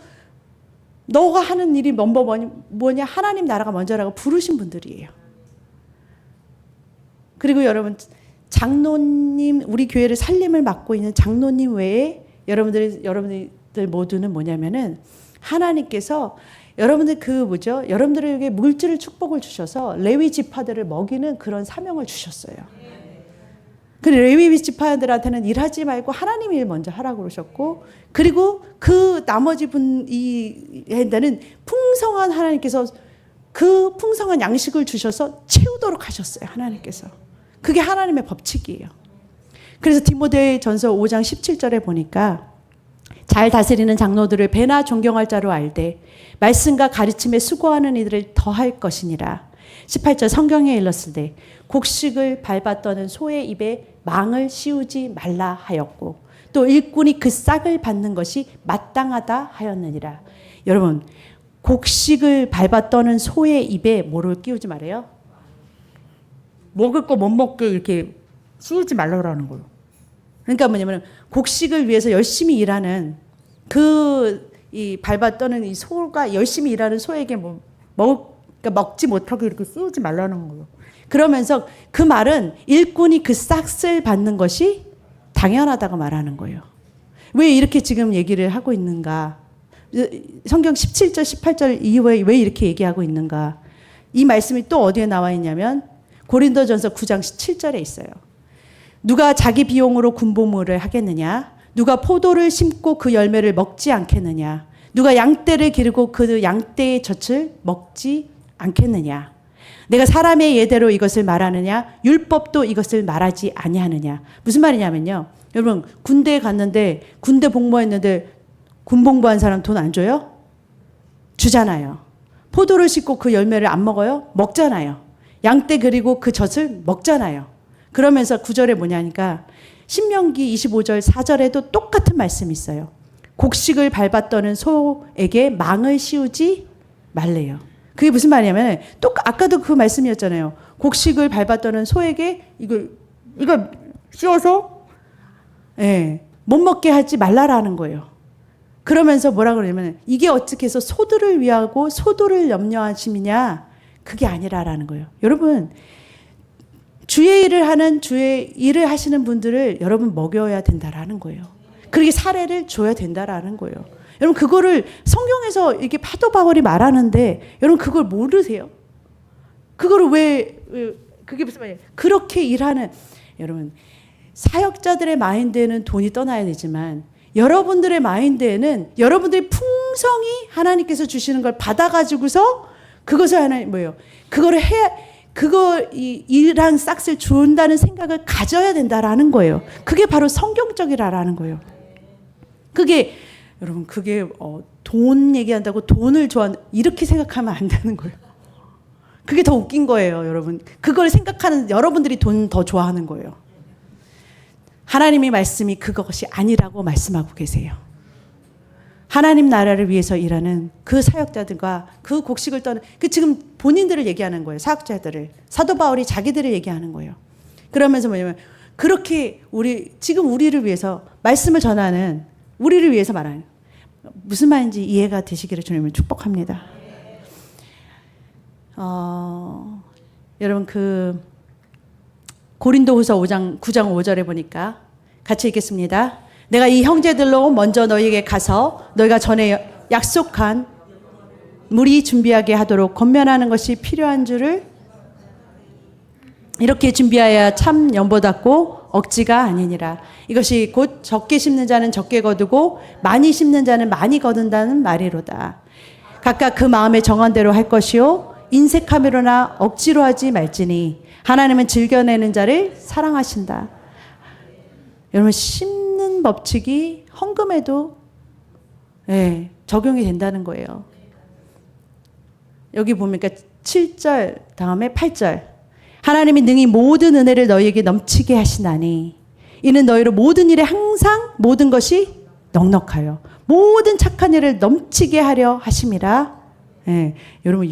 너가 하는 일이 뭐냐? 하나님 나라가 먼저라고 부르신 분들이에요. 그리고 여러분 장로님 우리 교회를 살림을 맡고 있는 장로님 외에 여러분들 모두는 뭐냐면은 하나님께서 여러분들 여러분들에게 물질을 축복을 주셔서 레위 지파들을 먹이는 그런 사명을 주셨어요. 그 레위 지파들한테는 일하지 말고 하나님 일 먼저 하라고 그러셨고 그리고 그 나머지 분이한테는 풍성한 하나님께서 그 풍성한 양식을 주셔서 채우도록 하셨어요. 하나님께서. 그게 하나님의 법칙이에요. 그래서 디모데전서 5장 17절에 보니까 잘 다스리는 장로들을 배나 존경할 자로 알되 말씀과 가르침에 수고하는 이들을 더할 것이니라. 18절 성경에 일렀으되 곡식을 밟아 떠는 소의 입에 망을 씌우지 말라 하였고 또 일꾼이 그 싹을 받는 것이 마땅하다 하였느니라. 여러분 곡식을 밟아 떠는 소의 입에 뭐를 끼우지 말아요? 먹을 거 못 먹게 이렇게 씌우지 말라는 거예요. 그러니까 뭐냐면 곡식을 위해서 열심히 일하는 이 밟아 떠는 이 소가 열심히 일하는 소에게 그러니까 먹지 못하게 이렇게 씌우지 말라는 거예요. 그러면서 그 말은 일꾼이 그 싹을 받는 것이 당연하다고 말하는 거예요. 왜 이렇게 지금 얘기를 하고 있는가? 성경 17절, 18절 이후에 왜 이렇게 얘기하고 있는가? 이 말씀이 또 어디에 나와 있냐면 고린도전서 9장 7절에 있어요. 누가 자기 비용으로 군복무를 하겠느냐? 누가 포도를 심고 그 열매를 먹지 않겠느냐? 누가 양떼를 기르고 그 양떼의 젖을 먹지 않겠느냐? 내가 사람의 예대로 이것을 말하느냐? 율법도 이것을 말하지 아니하느냐? 무슨 말이냐면요. 여러분 군대에 갔는데 군대 복무했는데 군복무한 사람 돈 안 줘요? 주잖아요. 포도를 심고 그 열매를 안 먹어요? 먹잖아요. 양떼 그리고 그 젖을 먹잖아요. 그러면서 9절에 뭐냐니까 신명기 25절 4절에도 똑같은 말씀이 있어요. 곡식을 밟아 떠는 소에게 망을 씌우지 말래요. 그게 무슨 말이냐면 아까도 그 말씀이었잖아요. 곡식을 밟아 떠는 소에게 이거 씌워서 못 먹게 하지 말라라는 거예요. 그러면서 뭐라 그러냐면 이게 어떻게 해서 소들을 위하고 소들을 염려하심이냐? 그게 아니라라는 거예요. 여러분 주의 일을 하시는 분들을 여러분 먹여야 된다라는 거예요. 그렇게 사례를 줘야 된다라는 거예요. 여러분 그거를 성경에서 이렇게 파도 바울이 말하는데 여러분 그걸 모르세요? 그거를 그게 무슨 말이에요? 그렇게 일하는 여러분 사역자들의 마인드에는 돈이 떠나야 되지만 여러분들의 마인드에는 여러분들이 풍성히 하나님께서 주시는 걸 받아가지고서 그것을 하나님 뭐예요? 그거를 일한 싹을 준다는 생각을 가져야 된다라는 거예요. 그게 바로 성경적이라는 거예요. 여러분 돈 얘기한다고 돈을 좋아한다 이렇게 생각하면 안 되는 거예요. 그게 더 웃긴 거예요, 여러분. 그걸 생각하는 여러분들이 돈 더 좋아하는 거예요. 하나님의 말씀이 그것이 아니라고 말씀하고 계세요. 하나님 나라를 위해서 일하는 그 사역자들과 그 곡식을 떠는 지금 본인들을 얘기하는 거예요. 사역자들을. 사도 바울이 자기들을 얘기하는 거예요. 그러면서 뭐냐면 그렇게 지금 우리를 위해서 말씀을 전하는 우리를 위해서 말하는 무슨 말인지 이해가 되시기를 주님을 축복합니다. 여러분 고린도후서 9장 5절에 보니까 같이 읽겠습니다. 내가 이 형제들로 먼저 너희에게 가서 너희가 전에 약속한 무리 준비하게 하도록 권면하는 것이 필요한 줄을 이렇게 준비하여야 참 연보답고 억지가 아니니라. 이것이 곧 적게 심는 자는 적게 거두고 많이 심는 자는 많이 거둔다는 말이로다. 각각 그 마음에 정한 대로 할 것이요 인색함으로나 억지로 하지 말지니 하나님은 즐겨내는 자를 사랑하신다. 여러분, 심는 법칙이 헌금에도 적용이 된다는 거예요. 여기 보니까 7절 다음에 8절. 하나님이 능히 모든 은혜를 너희에게 넘치게 하시나니 이는 너희로 모든 일에 항상 모든 것이 넉넉하여 모든 착한 일을 넘치게 하려 하심이라. 여러분,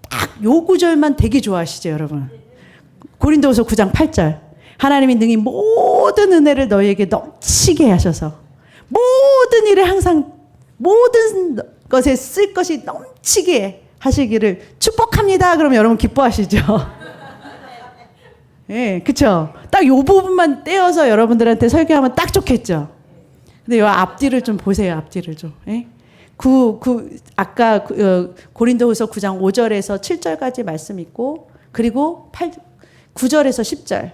딱 요 구절만 되게 좋아하시죠, 여러분. 고린도후서 9장 8절. 하나님이 능히 모든 은혜를 너희에게 넘치게 하셔서 모든 일에 항상 모든 것에 쓸 것이 넘치게 하시기를 축복합니다. 그러면 여러분 기뻐하시죠? 그쵸? 딱 요 부분만 떼어서 여러분들한테 설교하면 딱 좋겠죠? 근데 요 앞뒤를 좀 보세요, 앞뒤를 좀. 아까 고린도후서 9장 5절에서 7절까지 말씀 있고, 그리고 9절에서 10절.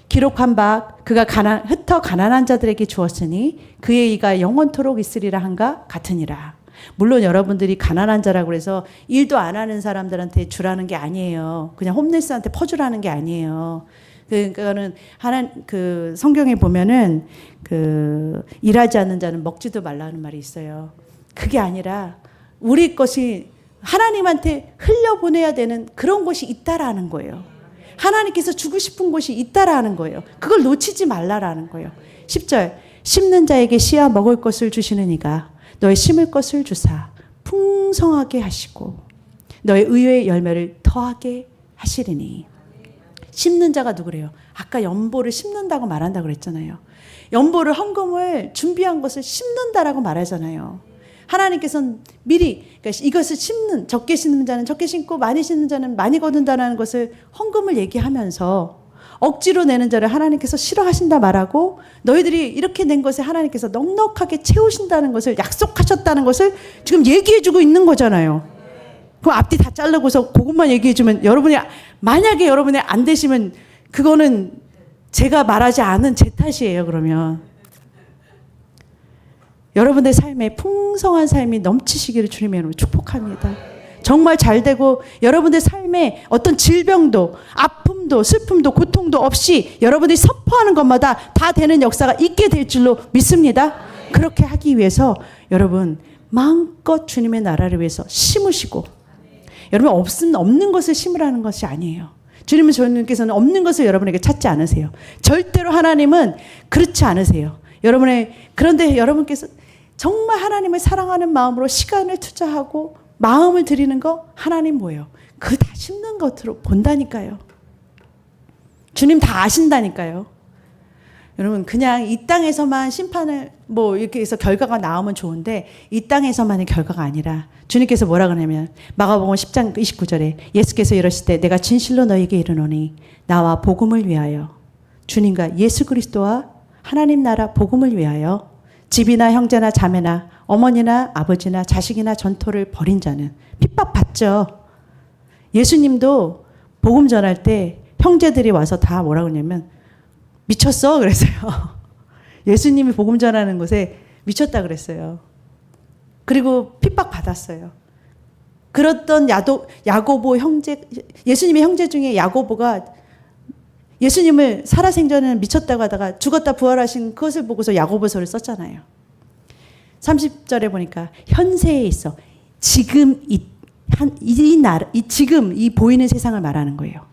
기록한 바 그가 흩어 가난한 자들에게 주었으니 그의 이가 영원토록 있으리라 한가 같으니라. 물론 여러분들이 가난한 자라고 해서 일도 안 하는 사람들한테 주라는 게 아니에요. 그냥 홈레스한테 퍼주라는 게 아니에요. 그러니까는 성경에 보면은 일하지 않는 자는 먹지도 말라는 말이 있어요. 그게 아니라 우리 것이 하나님한테 흘려보내야 되는 그런 곳이 있다라는 거예요. 하나님께서 주고 싶은 곳이 있다라는 거예요. 그걸 놓치지 말라라는 거예요. 10절. 심는 자에게 씨와 먹을 것을 주시는 이가 너의 심을 것을 주사 풍성하게 하시고 너의 의의 열매를 더하게 하시리니. 심는 자가 누구래요? 아까 연보를 심는다고 말한다고 그랬잖아요. 연보를 헌금을 준비한 것을 심는다라고 말하잖아요. 하나님께서는 미리 이것을 심는, 적게 심는 자는 적게 심고 많이 심는 자는 많이 거둔다는 것을 헌금을 얘기하면서 억지로 내는 자를 하나님께서 싫어하신다 말하고 너희들이 이렇게 낸 것에 하나님께서 넉넉하게 채우신다는 것을 약속하셨다는 것을 지금 얘기해주고 있는 거잖아요. 그 앞뒤 다 자르고서 그것만 얘기해주면 만약에 여러분이 안 되시면 그거는 제가 말하지 않은 제 탓이에요. 그러면 여러분의 삶에 풍성한 삶이 넘치시기를 주님의 이름으로 축복합니다. 정말 잘 되고 여러분의 삶에 어떤 질병도 아픔도 슬픔도 고통도 없이 여러분이 선포하는 것마다 다 되는 역사가 있게 될 줄로 믿습니다. 그렇게 하기 위해서 여러분 마음껏 주님의 나라를 위해서 심으시고, 여러분 없는 것을 심으라는 것이 아니에요. 주님께서는 없는 것을 여러분에게 찾지 않으세요. 절대로 하나님은 그렇지 않으세요. 그런데 여러분께서 정말 하나님을 사랑하는 마음으로 시간을 투자하고 마음을 드리는 거 하나님 뭐예요? 그 다 심는 것으로 본다니까요. 주님 다 아신다니까요. 여러분 그냥 이 땅에서만 심판을 이렇게 해서 결과가 나오면 좋은데 이 땅에서만의 결과가 아니라 주님께서 뭐라 그러냐면 마가복음 10장 29절에 예수께서 이러실 때 내가 진실로 너에게 이르노니 나와 복음을 위하여, 주님과 예수 그리스도와 하나님 나라 복음을 위하여 집이나 형제나 자매나 어머니나 아버지나 자식이나 전토를 벌인 자는 핍박받죠. 예수님도 복음 전할 때 형제들이 와서 다 뭐라 그러냐면 미쳤어 그랬어요. 예수님이 복음 전하는 것에 미쳤다 그랬어요. 그리고 핍박받았어요. 그랬던 야고보 형제, 예수님의 형제 중에 야고보가 예수님을 살아생전에는 미쳤다고 하다가 죽었다 부활하신 그것을 보고서 야고보서를 썼잖아요. 30절에 보니까 현세에 있어 지금 지금 이 보이는 세상을 말하는 거예요.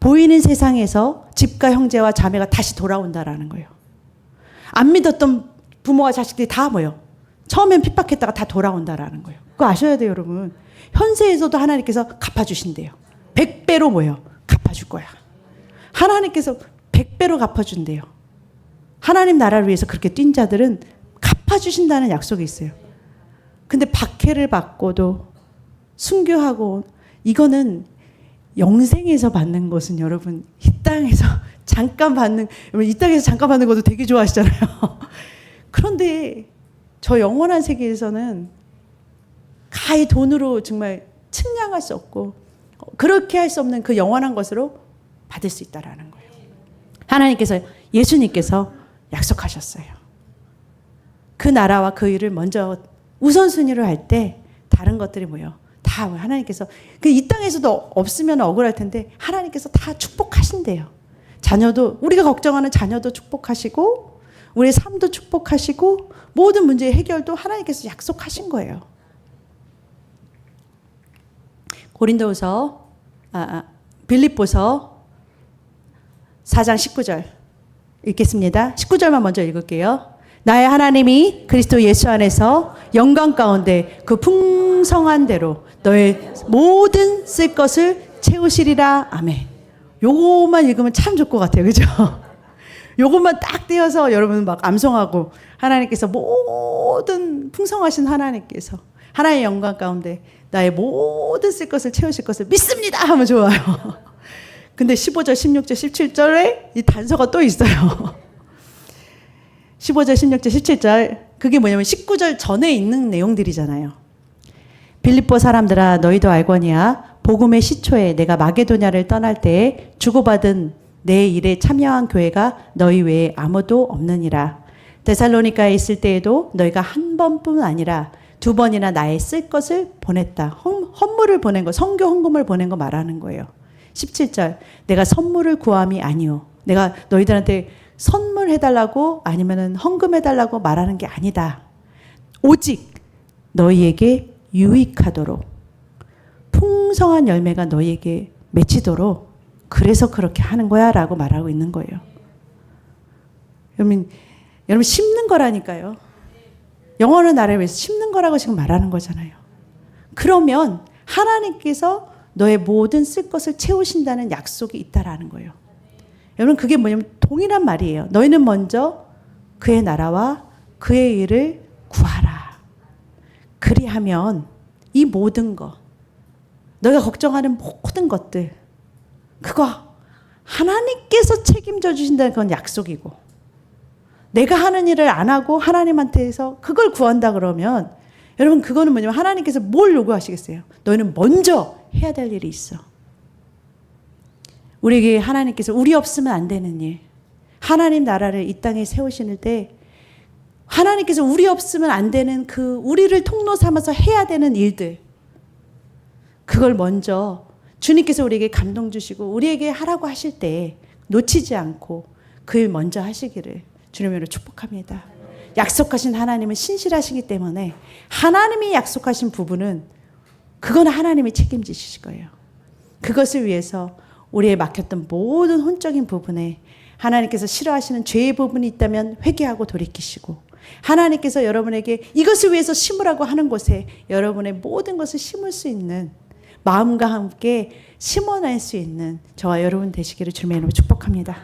보이는 세상에서 집과 형제와 자매가 다시 돌아온다라는 거예요. 안 믿었던 부모와 자식들이 다 처음엔 핍박했다가 다 돌아온다라는 거예요. 그거 아셔야 돼요, 여러분. 현세에서도 하나님께서 갚아주신대요. 100배로 갚아줄 거야. 하나님께서 100배로 갚아준대요. 하나님 나라를 위해서 그렇게 뛴 자들은 갚아주신다는 약속이 있어요. 근데 박해를 받고도 순교하고, 이거는 영생에서 받는 것은 여러분 이 땅에서 잠깐 받는, 여러분 이 땅에서 잠깐 받는 것도 되게 좋아하시잖아요. 그런데 저 영원한 세계에서는 가히 돈으로 정말 측량할 수 없고 그렇게 할 수 없는 그 영원한 것으로 받을 수 있다라는 거예요. 하나님께서, 예수님께서 약속하셨어요. 그 나라와 그 일을 먼저 우선순위로 할 때 다른 것들이 뭐예요? 다 하나님께서 이 땅에서도 없으면 억울할 텐데 하나님께서 다 축복하신대요. 자녀도 우리가 걱정하는 자녀도 축복하시고 우리의 삶도 축복하시고 모든 문제의 해결도 하나님께서 약속하신 거예요. 빌립보서 4장 19절 읽겠습니다. 19절만 먼저 읽을게요. 나의 하나님이 그리스도 예수 안에서 영광 가운데 그 풍성한 대로 너의 모든 쓸 것을 채우시리라. 아멘. 요것만 읽으면 참 좋을 것 같아요. 그죠? 요것만 딱 떼어서 여러분 막 암송하고 하나님께서 모든 풍성하신 하나님께서 하나님의 영광 가운데 나의 모든 쓸 것을 채우실 것을 믿습니다 하면 좋아요. 근데 15절, 16절, 17절에 이 단서가 또 있어요. 15절, 16절, 17절 그게 뭐냐면 19절 전에 있는 내용들이잖아요. 빌립보 사람들아 너희도 알거니와 복음의 시초에 내가 마게도냐를 떠날 때에 주고받은 내 일에 참여한 교회가 너희 외에 아무도 없느니라. 데살로니가에 있을 때에도 너희가 한 번뿐 아니라 2번이나 나의 쓸 것을 보냈다. 헌물을 보낸 거, 선교 헌금을 보낸 거 말하는 거예요. 17절 내가 선물을 구함이 아니오. 내가 너희들한테 선물해달라고 아니면 헌금해달라고 말하는 게 아니다. 오직 너희에게 유익하도록 풍성한 열매가 너희에게 맺히도록 그래서 그렇게 하는 거야 라고 말하고 있는 거예요. 여러분 심는 거라니까요. 영원한 나라를 위해서 심는 거라고 지금 말하는 거잖아요. 그러면 하나님께서 너의 모든 쓸 것을 채우신다는 약속이 있다라는 거예요. 여러분 그게 뭐냐면 동일한 말이에요. 너희는 먼저 그의 나라와 그의 일을 구하라. 그리하면 이 모든 것, 너희가 걱정하는 모든 것들, 그거 하나님께서 책임져 주신다는 건 약속이고, 내가 하는 일을 안 하고 하나님한테서 그걸 구한다 그러면 여러분 그거는 뭐냐면 하나님께서 뭘 요구하시겠어요? 너희는 먼저 해야 될 일이 있어. 우리에게 하나님께서 우리 없으면 안 되는 일, 하나님 나라를 이 땅에 세우시는 때 하나님께서 우리 없으면 안 되는 그 우리를 통로 삼아서 해야 되는 일들, 그걸 먼저 주님께서 우리에게 감동 주시고 우리에게 하라고 하실 때 놓치지 않고 그 일 먼저 하시기를 주님으로 축복합니다. 약속하신 하나님은 신실하시기 때문에 하나님이 약속하신 부분은 그건 하나님이 책임지실 거예요. 그것을 위해서 우리의 막혔던 모든 혼적인 부분에 하나님께서 싫어하시는 죄의 부분이 있다면 회개하고 돌이키시고, 하나님께서 여러분에게 이것을 위해서 심으라고 하는 곳에 여러분의 모든 것을 심을 수 있는 마음과 함께 심어낼 수 있는 저와 여러분 되시기를 주님의 이름으로 축복합니다.